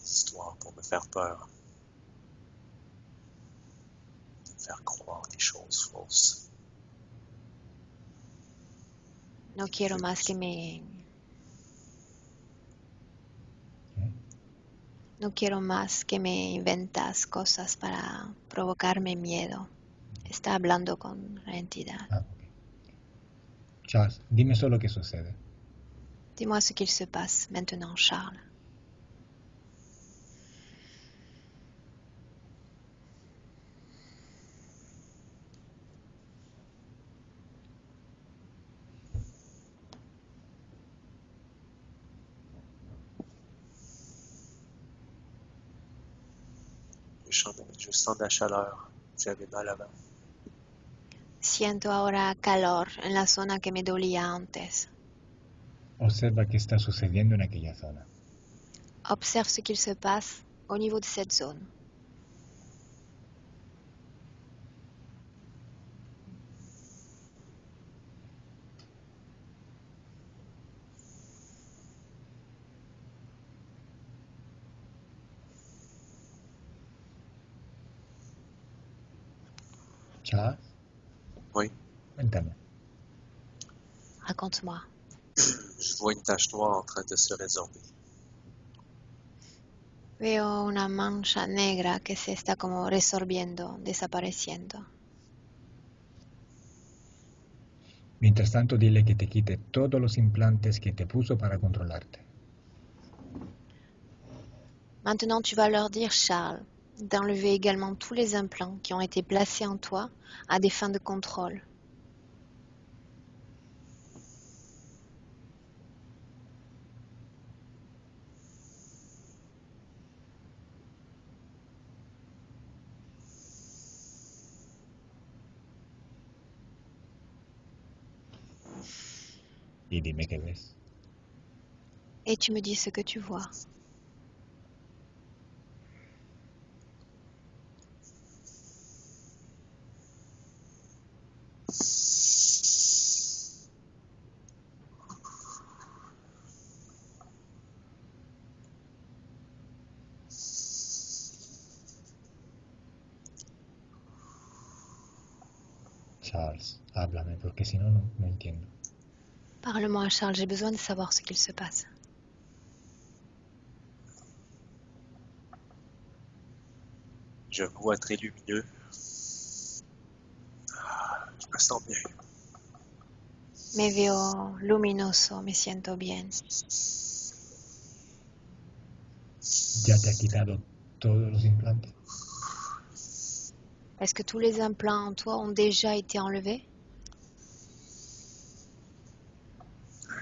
histoires pour me faire peur, de me faire croire des choses fausses.
No quiero más que me...
¿Eh?
No quiero más que me inventas cosas para provocarme miedo. Está hablando con la entidad.
Ah, ok. Charles, dime solo qué sucede.
Dis-moi ce qu'il se passe maintenant, Charles.
Je sens de la chaleur. J'avais mal avant.
Siento ahora calor en la zona que me dolía antes.
Observa qué está sucediendo en aquella zona.
Observe ce qu'il se passe au niveau de cette zone.
Charles,
Oui,
cuéntame.
Raconte-moi.
je vois une tache noire en train de se résorber.
Veo una mancha negra que se está como resorbiendo, desapareciendo.
Mientras tanto, dile que te quite todos los implantes que te puso para controlarte.
Maintenant, tu vas leur dire, Charles, d'enlever également tous les implants qui ont été placés en toi à des fins de contrôle.
Y dime qué ves.
Et tu me dis ce que tu vois.
Charles, háblame, porque si no, no entiendo.
Parle-moi, Charles, j'ai besoin de savoir ce qu'il se passe.
Je vois très lumineux. Je me sens bien.
Me veo luminoso, me siento bien.
¿Ya te ha quitado todos los implantes?
Est-ce que tous les implants en toi ont déjà été enlevés?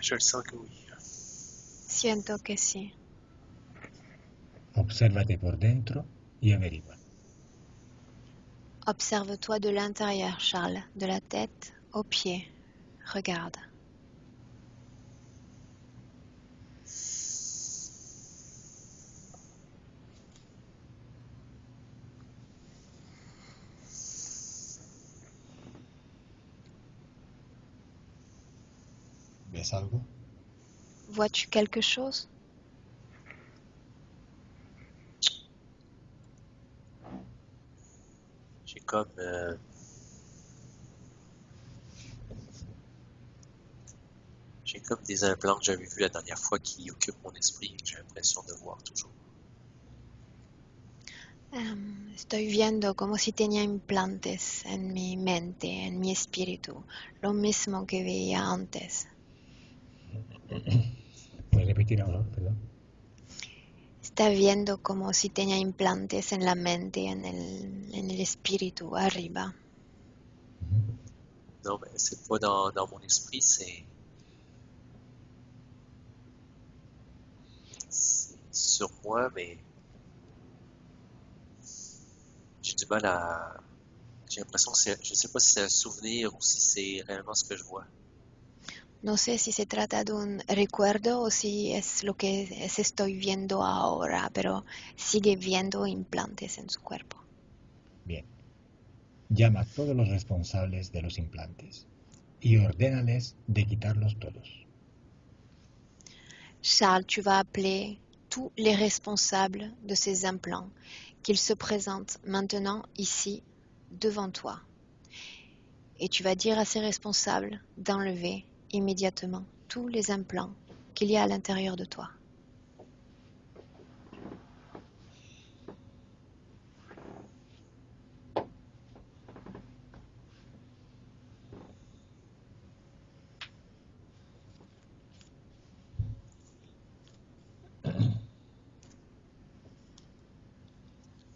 Je le sens que oui.
Siento que sí.
Obsérvate por dentro y averigua.
Observe-toi de l'intérieur, Charles, de la tête aux pieds. Regarde.
¿Ves algo?
vois-tu quelque chose?
J'ai comme, j'ai comme des implants que j'avais vus la dernière fois qui occupent mon esprit et que j'ai l'impression de voir toujours.
Estoy viendo como si tenía implantes en mi mente, en mi espíritu, lo mismo que veía antes.
¿Puedes repetir ahora, perdón?
Está viendo como si tenía implantes en la mente, en el espíritu, arriba.
Non, mais c'est pas dans mon esprit, c'est sur moi, mais j'ai du mal à. J'ai l'impression que c'est. Je sais pas si c'est un souvenir ou si c'est réellement ce que je vois.
No sé si se trata de un recuerdo o si es lo que estoy viendo ahora, pero sigue viendo implantes en su cuerpo.
Bien. Llama a todos los responsables de los implantes y ordénales de quitarlos todos.
Charles, tu vas appeler tous les responsables de ces implants, qu'ils se présentent maintenant ici, devant toi. Et tu vas dire à ces responsables d'enlever immédiatement tous les implants qu'il y a à l'intérieur de toi.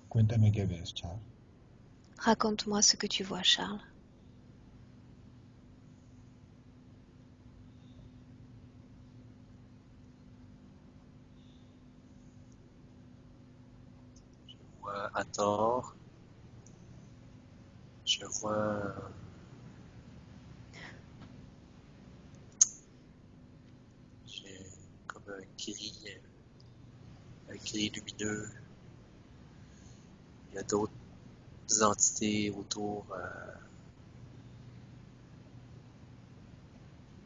Cuéntame qué ves, Charles.
Raconte-moi ce que tu vois, Charles.
Je vois Hathor. Je vois. J'ai comme un gris lumineux. Il y a d'autres entités autour.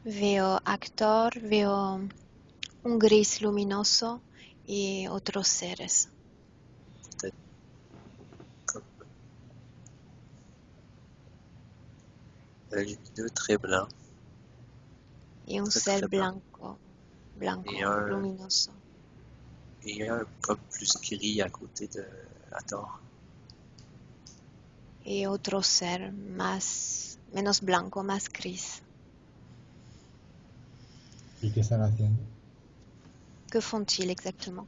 Veo actor, veo un gris luminoso y otros seres.
Peut-être comme un lumineux très blanc.
Y un
Très
ser
très blanc.
blanco,
Et un,
luminoso.
et un comme plus gris à côté de Hathor.
Y otro ser menos blanco, más gris.
¿Y qué están haciendo?
Que font-ils exactement?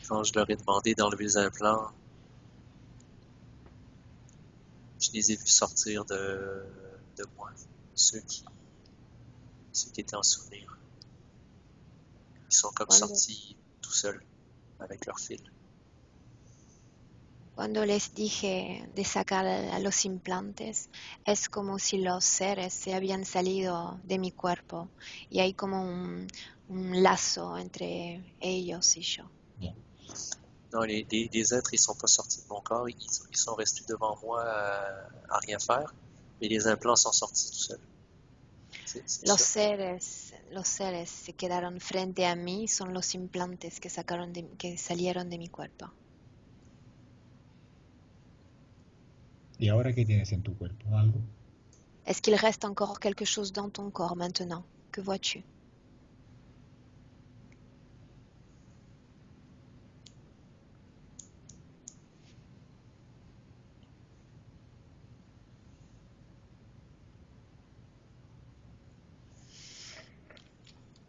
Quand je leur ai demandé d'enlever les implants, je les ai vus sortir de moi, ceux qui, ceux qui étaient en souvenir. Ils sont comme
Cuando,
sortis tout seuls avec leur fil.
cuando les dije de sacar a los implantes, es como si los seres se habían salido de mi cuerpo y hay como un lazo entre ellos y yo.
Bien.
Non, les êtres, ils sont pas sortis de mon corps, ils sont restés devant moi à rien faire, mais les implants sont sortis tout seuls. C'est
Los
ça.
seres se quedaron frente a mí, son los implantes que salieron de mi cuerpo.
¿Y ahora qué tienes en tu cuerpo? ¿Algo?
Est-ce qu'il reste encore quelque chose dans ton corps maintenant? Que vois-tu?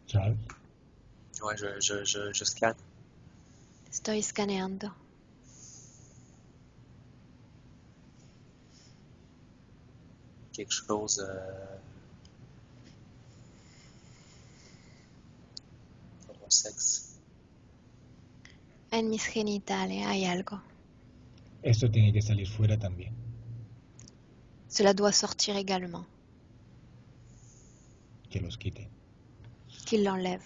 Charles.
Ouais, je scanne.
Estoy escaneando.
Quelque chose dans mon sexe.
En mis genitales hay algo.
Esto tiene que salir fuera también.
Cela doit sortir également.
Que los quite.
Qu'il l'enlève.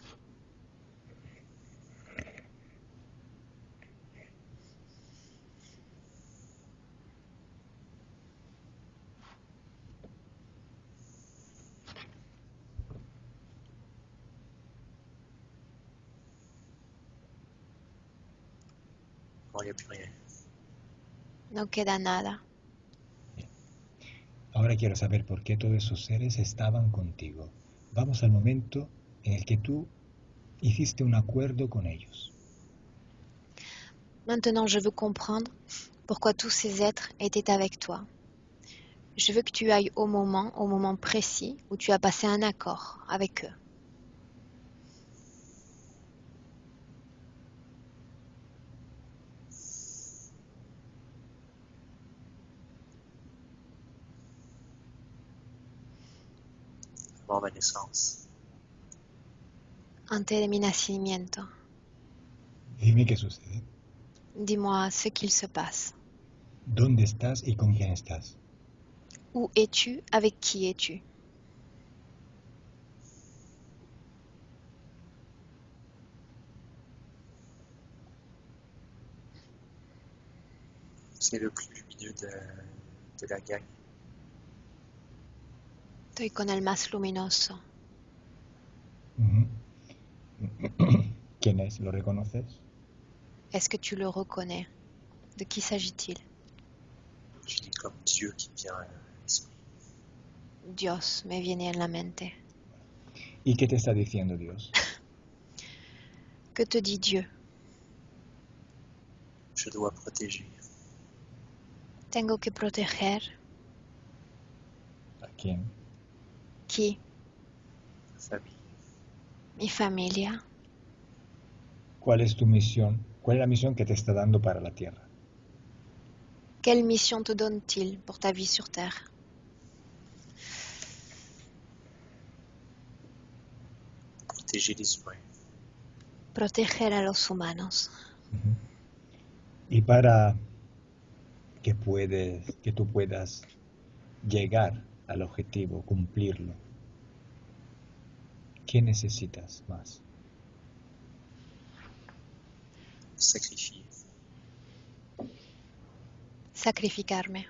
il n'y a plus rien.
No queda nada.
Ahora quiero saber por qué todos esos seres estaban contigo. Vamos al momento en el que tú hiciste un acuerdo con ellos.
Maintenant, je veux comprendre pourquoi tous ces êtres étaient avec toi. Je veux que tu ailles au moment précis où tu as passé un accord avec eux.
Avant ma naissance,
Antes de mi nacimiento,
Dime qué sucede.
dis-moi ce qu'il se passe.
¿Dónde estás y con quién estás?
Où es-tu? Avec qui es-tu?
c'est le plus lumineux de la gang.
Estoy con el más luminoso.
Ujú. ¿Quién es? ¿Lo reconoces?
Est-ce que tu le reconnais? De qui s'agit-il?
Je dis comme Dieu qui me vient à l'esprit.
Dios me viene en la mente.
¿Y qué te está diciendo Dios?
Que te dit Dieu?
Je dois protéger
Tengo que proteger.
¿A quién?
Qui?
ma famille.
Mi familia.
¿Cuál es tu misión? ¿Cuál es la misión que te está dando para la tierra?
Quelle mission te donne-t-il pour ta vie sur Terre?
Protéger les humains.
Proteger a los humanos.
Ujú. Y para que tú puedas llegar al objetivo, cumplirlo, ¿qué necesitas más?
Sacrifier.
Sacrificarme.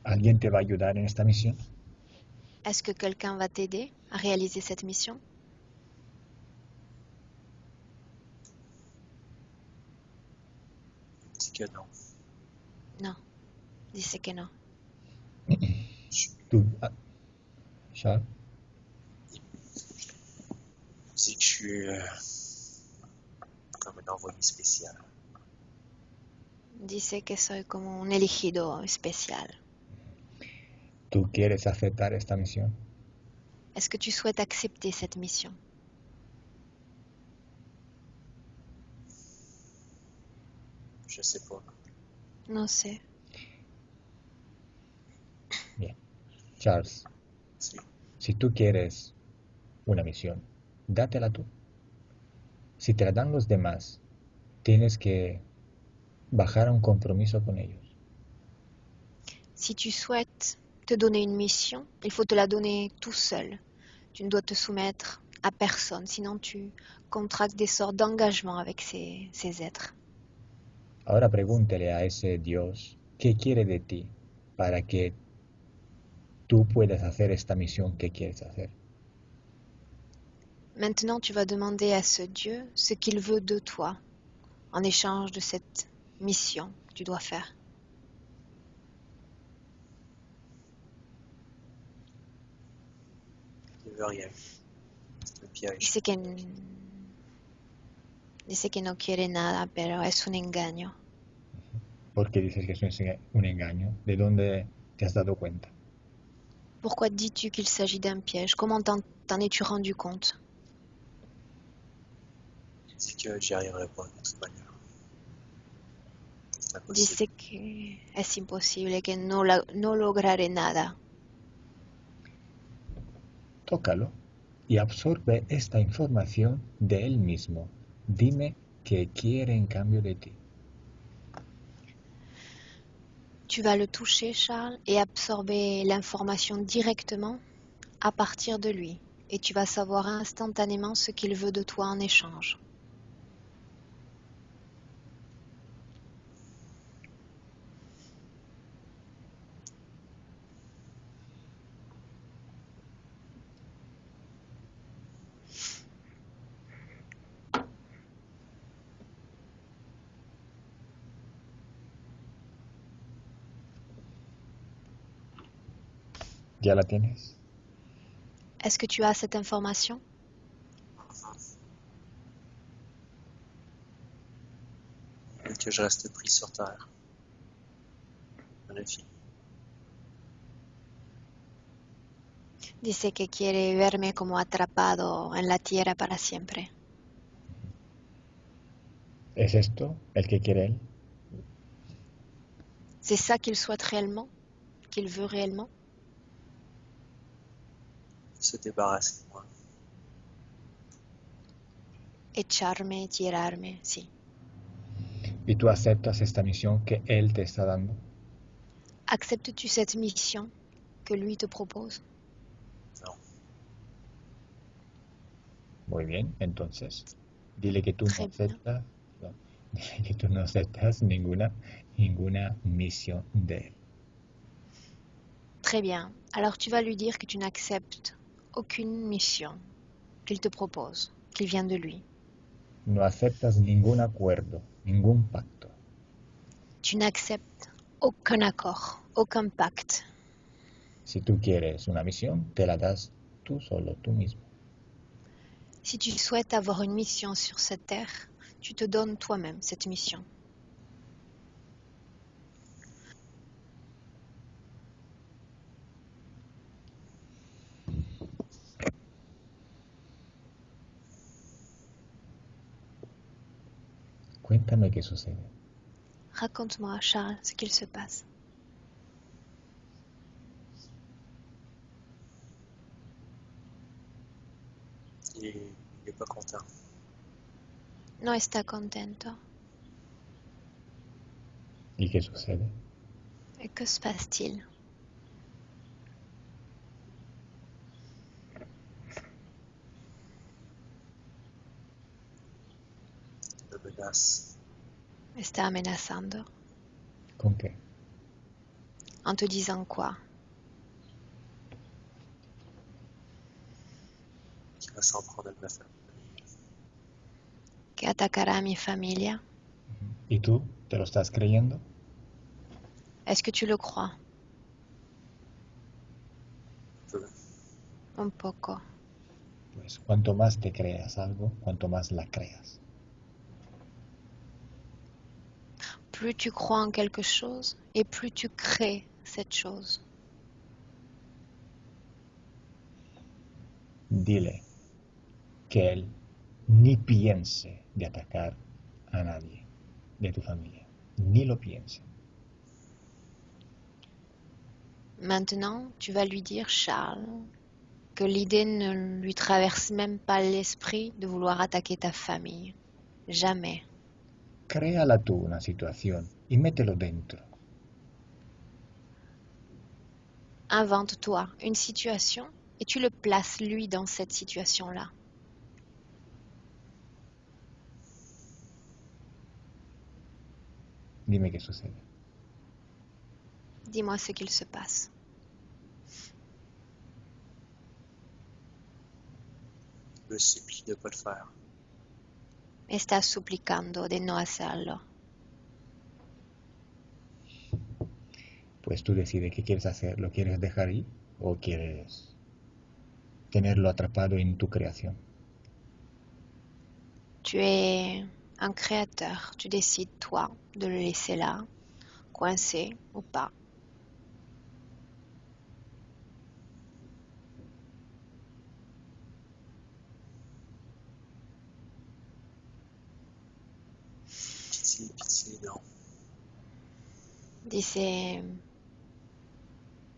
¿Alguien te va a ayudar en esta misión?
Est-ce que quelqu'un va t'aider à réaliser cette mission?
Je dis que non.
Non. Dice que no.
Tú, Charles,
Je dis que je suis comme un envoyé spécial.
Dice que soy como un elegido especial.
¿tú quieres aceptar esta misión?
Est-ce que tu souhaites accepter cette mission?
Je sais pas.
Non sé.
Bien. Charles,
Sí.
si tú quieres una misión, dátela tú. Si te la dan los demás, tienes que bajar a un compromiso con ellos.
Si tu souhaites te donner une mission, il faut te la donner tout seul. Tu ne dois te soumettre à personne, sinon tu contractes des sortes d'engagement avec ces êtres.
Ahora pregúntele a ese Dios qué quiere de ti para que tú puedas hacer esta misión que quieres hacer.
Maintenant, tu vas demander à ce Dieu ce qu'il veut de toi en échange de cette mission que tu dois faire.
Il ne veut rien. C'est un piège.
Dice que no quiere nada, pero es un engaño.
¿Por qué dices que es un engaño? ¿De dónde te has dado cuenta?
Pourquoi dis-tu qu'il s'agit d'un piège? Comment t'en es-tu rendu compte?
Je dis que j'y arriverai pas de toute manière. C'est impossible.
Dice que es imposible, que no lograré nada.
Tócalo y absorbe esta información de él mismo. Dime qué quiere en cambio de ti.
Tu vas le toucher, Charles, et absorber l'information directement à partir de lui. Et tu vas savoir instantanément ce qu'il veut de toi en échange.
¿Ya la tienes?
Est-ce que tu as cette information?
Que je reste pris sur terre. En effet.
Dice que quiere verme como atrapado en la tierra para siempre.
¿Es esto el que quiere él?
C'est ça qu'il souhaite réellement? Qu'il veut réellement?
Se débarrasser de moi.
Echarme, tirarme, sí.
¿Y tú aceptas esta misión que él te está dando?
Acceptes-tu cette mission que lui te propose?
Non.
Muy bien, entonces, dile que tú no
Très bien.
aceptas, no, dile que tú no aceptas ninguna misión de él.
Très bien. Alors tu vas lui dire que tu n'acceptes aucune mission qu'il te propose, qu'il vient de lui.
No aceptas ningún acuerdo, ningún pacto.
Tu n'acceptes aucun accord, aucun pacte.
Si tú quieres una misión, te la das tú solo, tú mismo.
Si tu souhaites avoir une mission sur cette terre, tu te donnes toi-même cette mission.
Cuéntame qué sucede.
Raconte-moi, Charles, ce qu'il se passe.
Il n'est pas content.
No está contento.
¿Y qué sucede?
Et que se passe-t-il?
Me menace.
Está amenazando.
¿Con qué?
En te disant quoi?
Qui va s'en prendre de ma famille.
Que atacará a mi familia.
¿Y tú te lo estás creyendo?
Est-ce que tu le crois?
Peu.
Un poco.
Pues cuanto más te creas algo, cuanto más la creas.
Plus tu crois en quelque chose et plus tu crées cette chose.
Dile que él ni piense de atacar a nadie de tu familia. Ni lo piense.
Maintenant, tu vas lui dire, Charles, que l'idée ne lui traverse même pas l'esprit de vouloir attaquer ta famille. Jamais.
Créala tú una situación y mételo dentro.
Invente-toi une situation et tu le places lui dans cette situation-là.
Dime qué sucede.
Dis-moi ce qu'il se passe.
Je me supplie de ne pas le faire.
Estás suplicando de no hacerlo.
Pues tú decides qué quieres hacer. ¿Lo quieres dejar ir o quieres tenerlo atrapado en tu creación?
Tu es un créateur. Tu décides, toi, de le laisser là, coincé ou pas.
Pitié, pitié, non.
Dice,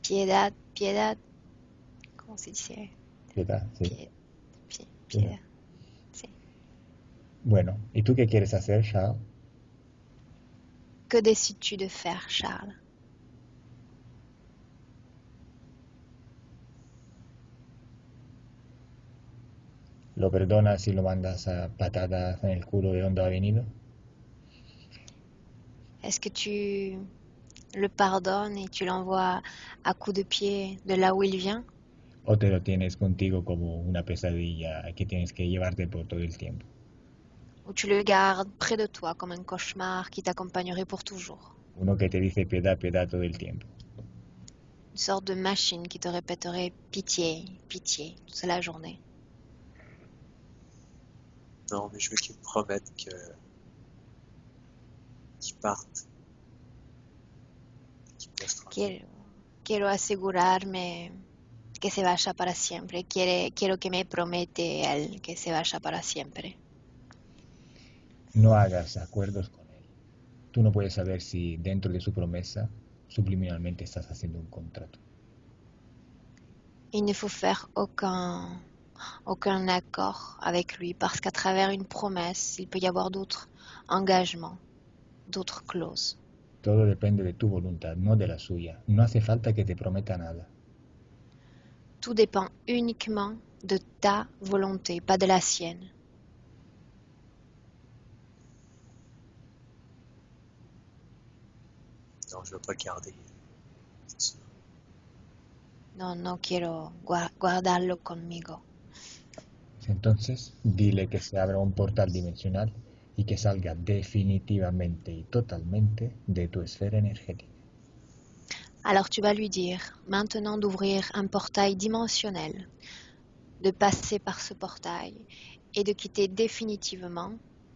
piedad, piedad. ¿Cómo se dice?
¿Verdad? Sí.
Piedad. Sí.
Bueno, ¿y tú qué quieres hacer, Charles?
Que décides-tu de faire, Charles?
¿Lo perdonas y lo mandas a patadas en el culo de donde ha venido?
Est-ce que tu le pardonnes et tu l'envoies à coups de pied de là où il vient?
¿O te lo tienes contigo como una pesadilla que tienes que llevarte por todo el tiempo?
Ou tu le gardes près de toi comme un cauchemar qui t'accompagnerait pour toujours?
Uno que te dice piedad, piedad todo el tiempo.
une sorte de machine qui te répéterait pitié, pitié, toute la journée.
Non, mais je veux qu'ils me promettent qu'ils partent, qu'ils me laissent tranquille.
Quiero asegurarme que se vaya para siempre. Quiero que me promete él que se vaya para siempre.
No hagas acuerdos con él. Tú no puedes saber si dentro de su promesa subliminalmente estás haciendo un contrato.
Il ne faut faire aucun accord avec lui parce qu'à travers une promesse, il peut y avoir d'autres engagements, d'autres clauses.
Todo depende de tu voluntad, no de la suya. No hace falta que te prometa nada.
Tout dépend uniquement de ta volonté, pas de la sienne.
Non, je veux pas le garder. C'est sûr.
No quiero guardarlo conmigo.
Entonces, dile que se abra un portal dimensional y que salga definitivamente y totalmente de tu esfera énergética.
Alors tu vas lui dire maintenant d'ouvrir un portail dimensionnel, de passer par ce portail et de quitter définitivement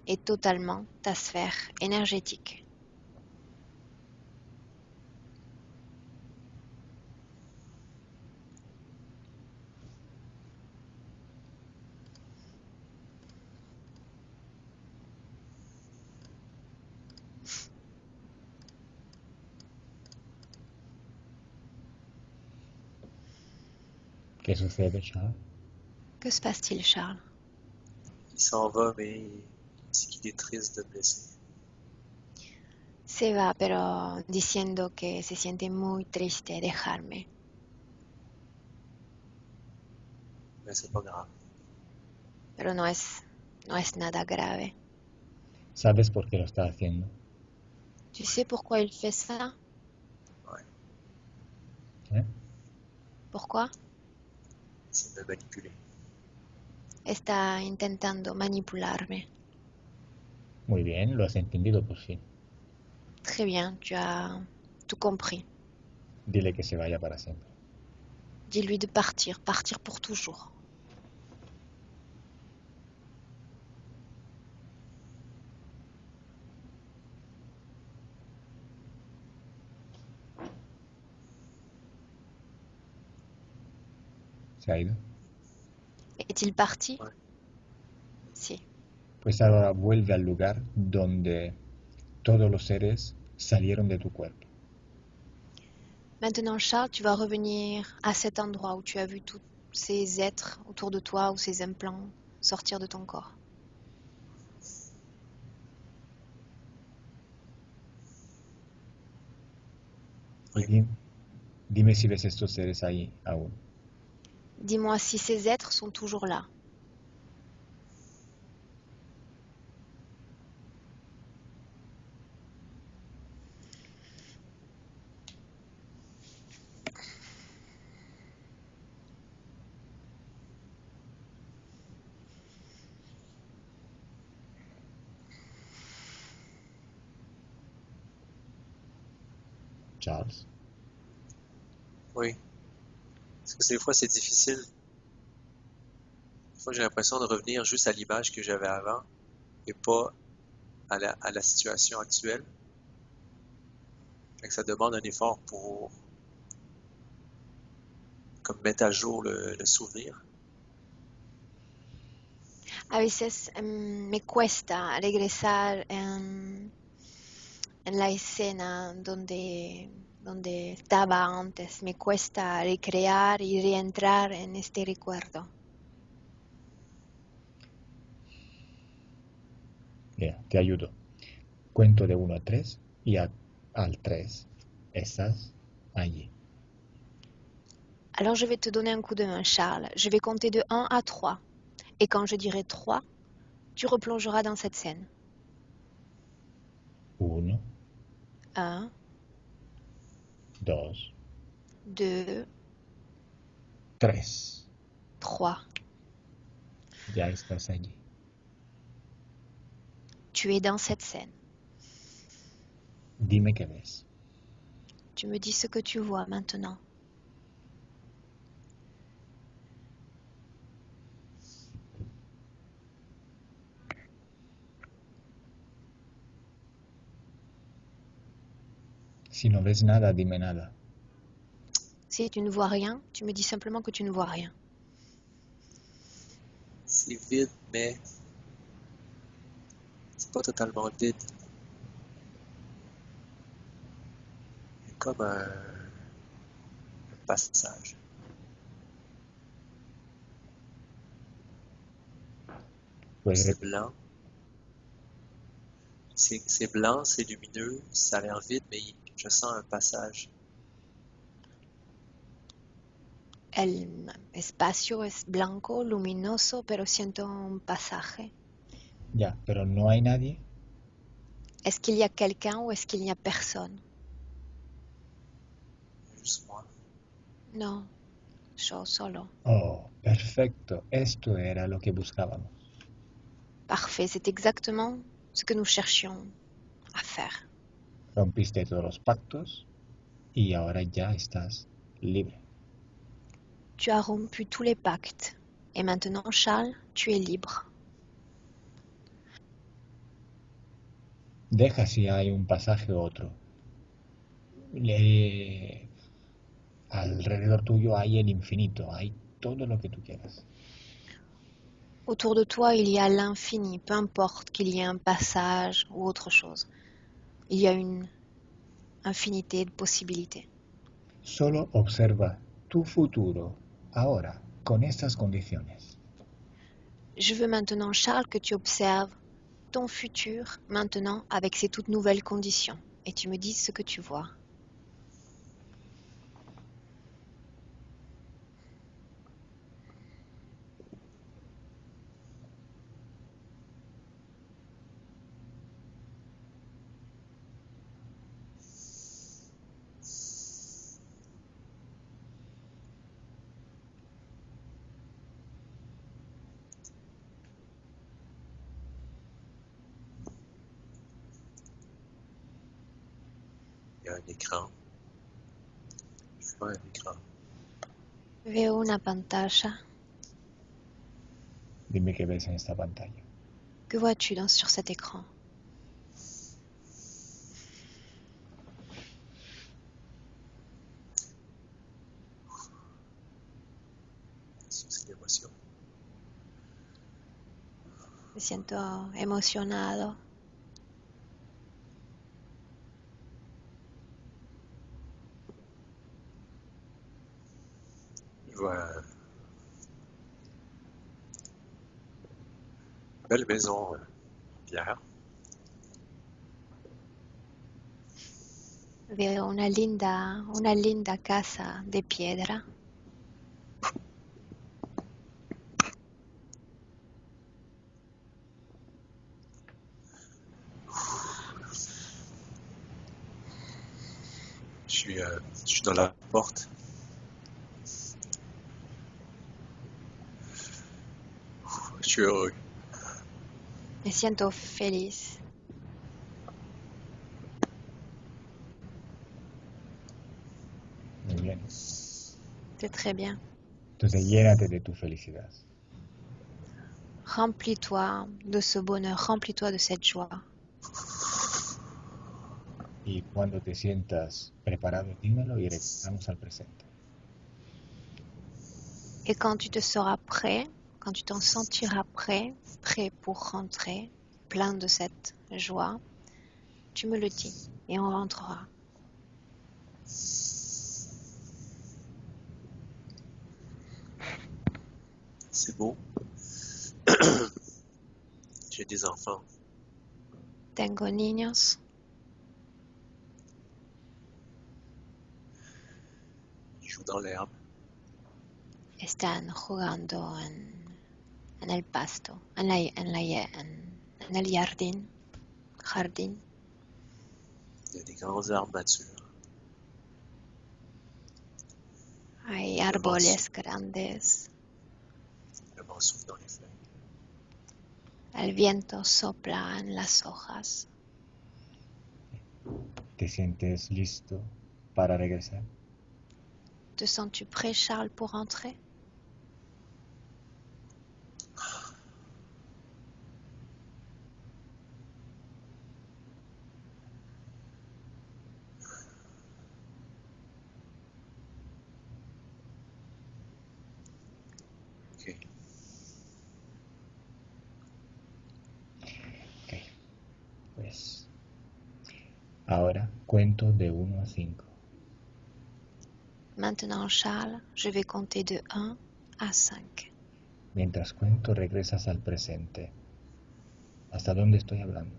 et totalement ta sphère énergétique.
¿Qué sucede, Charles?
Que se passe-t-il, Charles?
Il s'en va, mais il dit qu'il est triste de me laisser.
Se va, pero diciendo que se siente muy triste dejarme.
Mais c'est pas grave.
Pero no es nada grave.
¿Sabes por qué lo está haciendo?
Tu sais pourquoi il fait ça?
Ouais.
¿Eh?
Pourquoi?
C'est de me manipuler.
Está intentando manipularme.
Muy bien, lo has entendido por fin.
Très bien, tu as tout compris.
Dile que se vaya para siempre.
Dis-lui de partir pour toujours.
¿Se ha ido?
Est-il parti?
Ouais.
Si.
Pues ahora vuelve al lugar donde todos los seres salieron de tu cuerpo.
Maintenant, Charles, tu vas revenir à cet endroit où tu as vu tous ces êtres autour de toi ou ces implants sortir de ton corps.
Y dime si ves estos seres ahí aún.
Dis-moi si ces êtres sont toujours là.
Charles.
Oui. Parce que des fois, c'est difficile. Des fois, j'ai l'impression de revenir juste à l'image que j'avais avant et pas à la situation actuelle. Fait que ça demande un effort pour comme mettre à jour le souvenir.
A veces me cuesta regresar en la escena donde estaba antes. Me cuesta recrear y reentrar en este recuerdo.
Mira, te ayudo. Cuento de 1 a 3 y al 3 estás allí.
Alors je vais te donner un coup de main, Charles. Je vais compter de 1 à 3. Et quand je dirai 3, tu replongeras dans cette scène.
1,
1,
2,
2,
3.
3.
Ya estás allí.
Tu es dans cette scène.
Dime qué ves.
Tu me dis ce que tu vois maintenant.
Si no ves nada, dime nada.
Si tu ne vois rien, tu me dis simplement que tu ne vois rien.
C'est vide, mais c'est pas totalement vide. Il y a comme un passage.
Puedes
C'est
rep-
blanc. C'est blanc, c'est lumineux, ça a l'air vide, mais je sens un passage.
El espacio es blanco, luminoso, pero siento un pasaje.
Ya, pero no hay nadie.
Est-ce qu'il y a quelqu'un ou est-ce qu'il n'y a personne?
Juste moi.
No, yo solo.
Oh, perfecto. Esto era lo que buscábamos.
Parfait, c'est exactement ce que nous cherchions à faire.
Rompiste todos los pactos y ahora ya estás libre.
Tu as rompu tous les pactes. Et maintenant, Charles, tu es libre.
Deja si hay un pasaje u otro. Le- Alrededor tuyo hay el infinito, hay todo lo que tú quieras.
Autour de toi, il y a l'infini, peu importe qu'il y ait un passage ou autre chose. Il y a une infinité de possibilités.
Solo observa tu futuro ahora con estas condiciones.
Je veux maintenant, Charles, que tu observes ton futur maintenant avec ces toutes nouvelles conditions. Et tu me dis ce que tu vois.
Il y a un écran. Je vois un écran.
Veo una pantalla.
Dime qué ves en esta pantalla.
Que vois-tu sur cet écran?
C'est l'émotion.
Me siento emocionado.
Je vois une belle maison en pierre.
Veo una linda casa de piedra.
Je suis dans la porte. Je suis heureux.
Me siento feliz.
Muy bien.
C'est très bien.
Entonces llénate de tu felicidad.
Remplis-toi de ce bonheur, remplis-toi de cette joie.
Y cuando te sientas preparado, dímelo y regresamos al presente.
Et quand tu te seras prêt, quand tu t'en sentiras prêt, prêt pour rentrer, plein de cette joie, tu me le dis et on rentrera.
C'est beau. J'ai des enfants.
Tengo niños,
Ils jouent dans l'herbe.
están jugando en el pasto, en el jardín.
Il y a des grands arbres matures.
Hay árboles grandes,
Le vent souffle dans les feuilles.
el viento sopla en las hojas.
¿Te sientes listo para regresar?
Te sens-tu prêt, Charles, pour rentrer?
Ok.
Ok, pues ahora cuento de 1 a 5.
Maintenant, Charles, je vais compter de 1 à 5.
Mientras cuento regresas al presente. ¿Hasta dónde estoy hablando?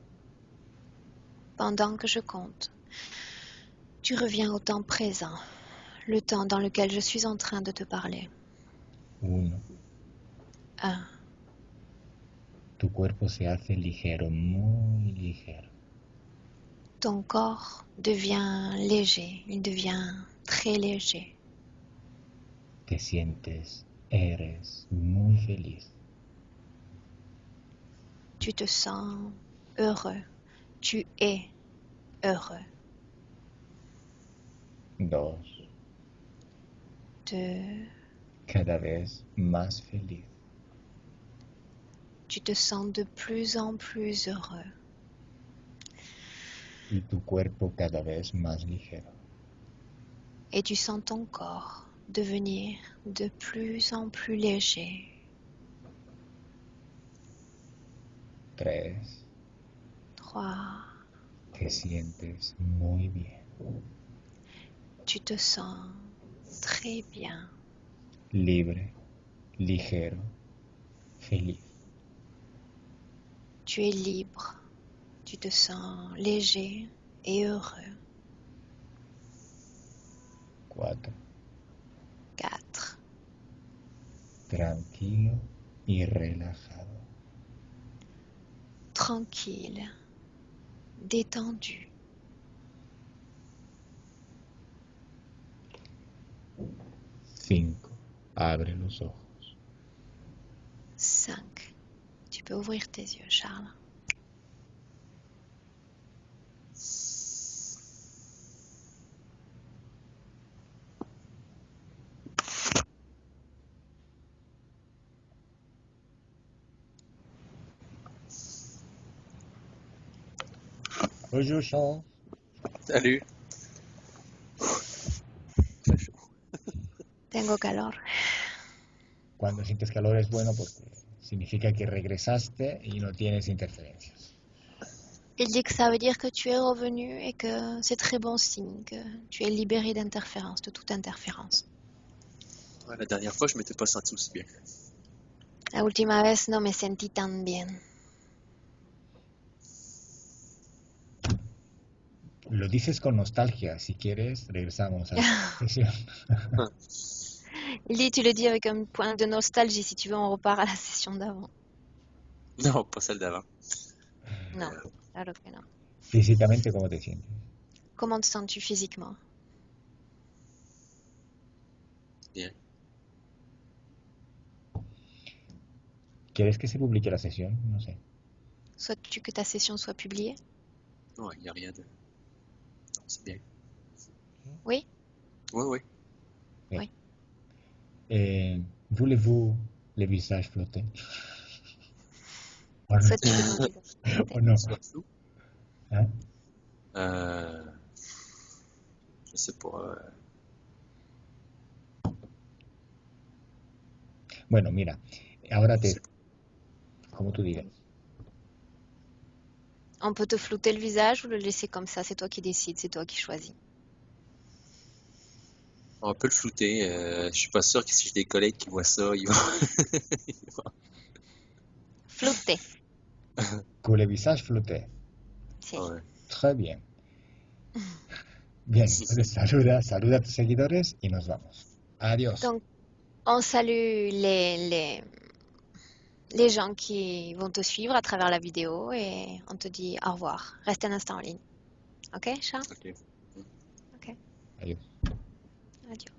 Pendant que je compte, tu reviens au temps présent, le temps dans lequel je suis en train de te parler.
1.
1.
Tu cuerpo se hace ligero, muy ligero.
Ton corps devient léger, il devient très léger.
Te sientes, eres muy feliz.
Tu te sens heureux, tu es heureux.
2.
2.
Cada vez más feliz.
Tu te sens de plus en plus heureux.
Y tu cuerpo cada vez más ligero.
Et tu sens ton corps devenir de plus en plus léger.
3.
3.
Te sientes muy bien.
Tu te sens très bien.
Libre, ligero, feliz.
Tu es libre. Tu te sens léger et heureux.
4.
4.
Tranquilo y relajado.
Tranquille, détendu.
5. Abre los ojos.
5. Tu peux ouvrir tes yeux, Charles.
Bonjour, Charles.
Salut.
Tengo calor.
Cuando sientes calor es bueno porque significa que regresaste y no tienes interferencias.
Il dit que ça veut dire que tu es revenu et que c'est très bon signe, que tu es libéré d'interférence, de toute interférence.
Ouais, la dernière fois, je m'étais pas senti aussi bien.
La última vez no me sentí tan bien.
Lo dices con nostalgia. Si quieres, regresamos a la sesión.
Il dit, tu le dis avec un point de nostalgie, si tu veux, on repart à la session d'avant.
Non, pas celle d'avant.
Non, claro que no.
Físicamente, ¿cómo te sientes?
Comment te sens-tu physiquement?
Bien.
¿Quieres que se publique la sesión? No sé.
Souhaites-tu que ta session soit publiée?
Ouais, il n'y a rien de. Non, c'est bien.
Oui?
Oui, oui.
Oui.
Voulez-vous le visage flotter? ¿O no?
Souhaites-tu que mon visage soit
¿O no?
Soit flou.
¿Ah?
Je sais pas.
Bueno, mira, ahora
Je sais
te...
pas.
Como tú digas.
On peut te flouter le visage ou le laisser comme ça, c'est toi qui décides, c'est toi qui choisis.
On peut le flouter. Je suis pas sûr que si j'ai des collègues qui voient ça, ils vont.
Flouter.
Que le visage flotte.
Si.
Ouais.
Très bien. Bien, entonces saluda a tus seguidores y nos vamos. Adiós.
Donc, on salue les gens qui vont te suivre à travers la vidéo et on te dit au revoir. Reste un instant en ligne. Ok, Charles?
Ok.
Ok.
Adiós.
Adieu.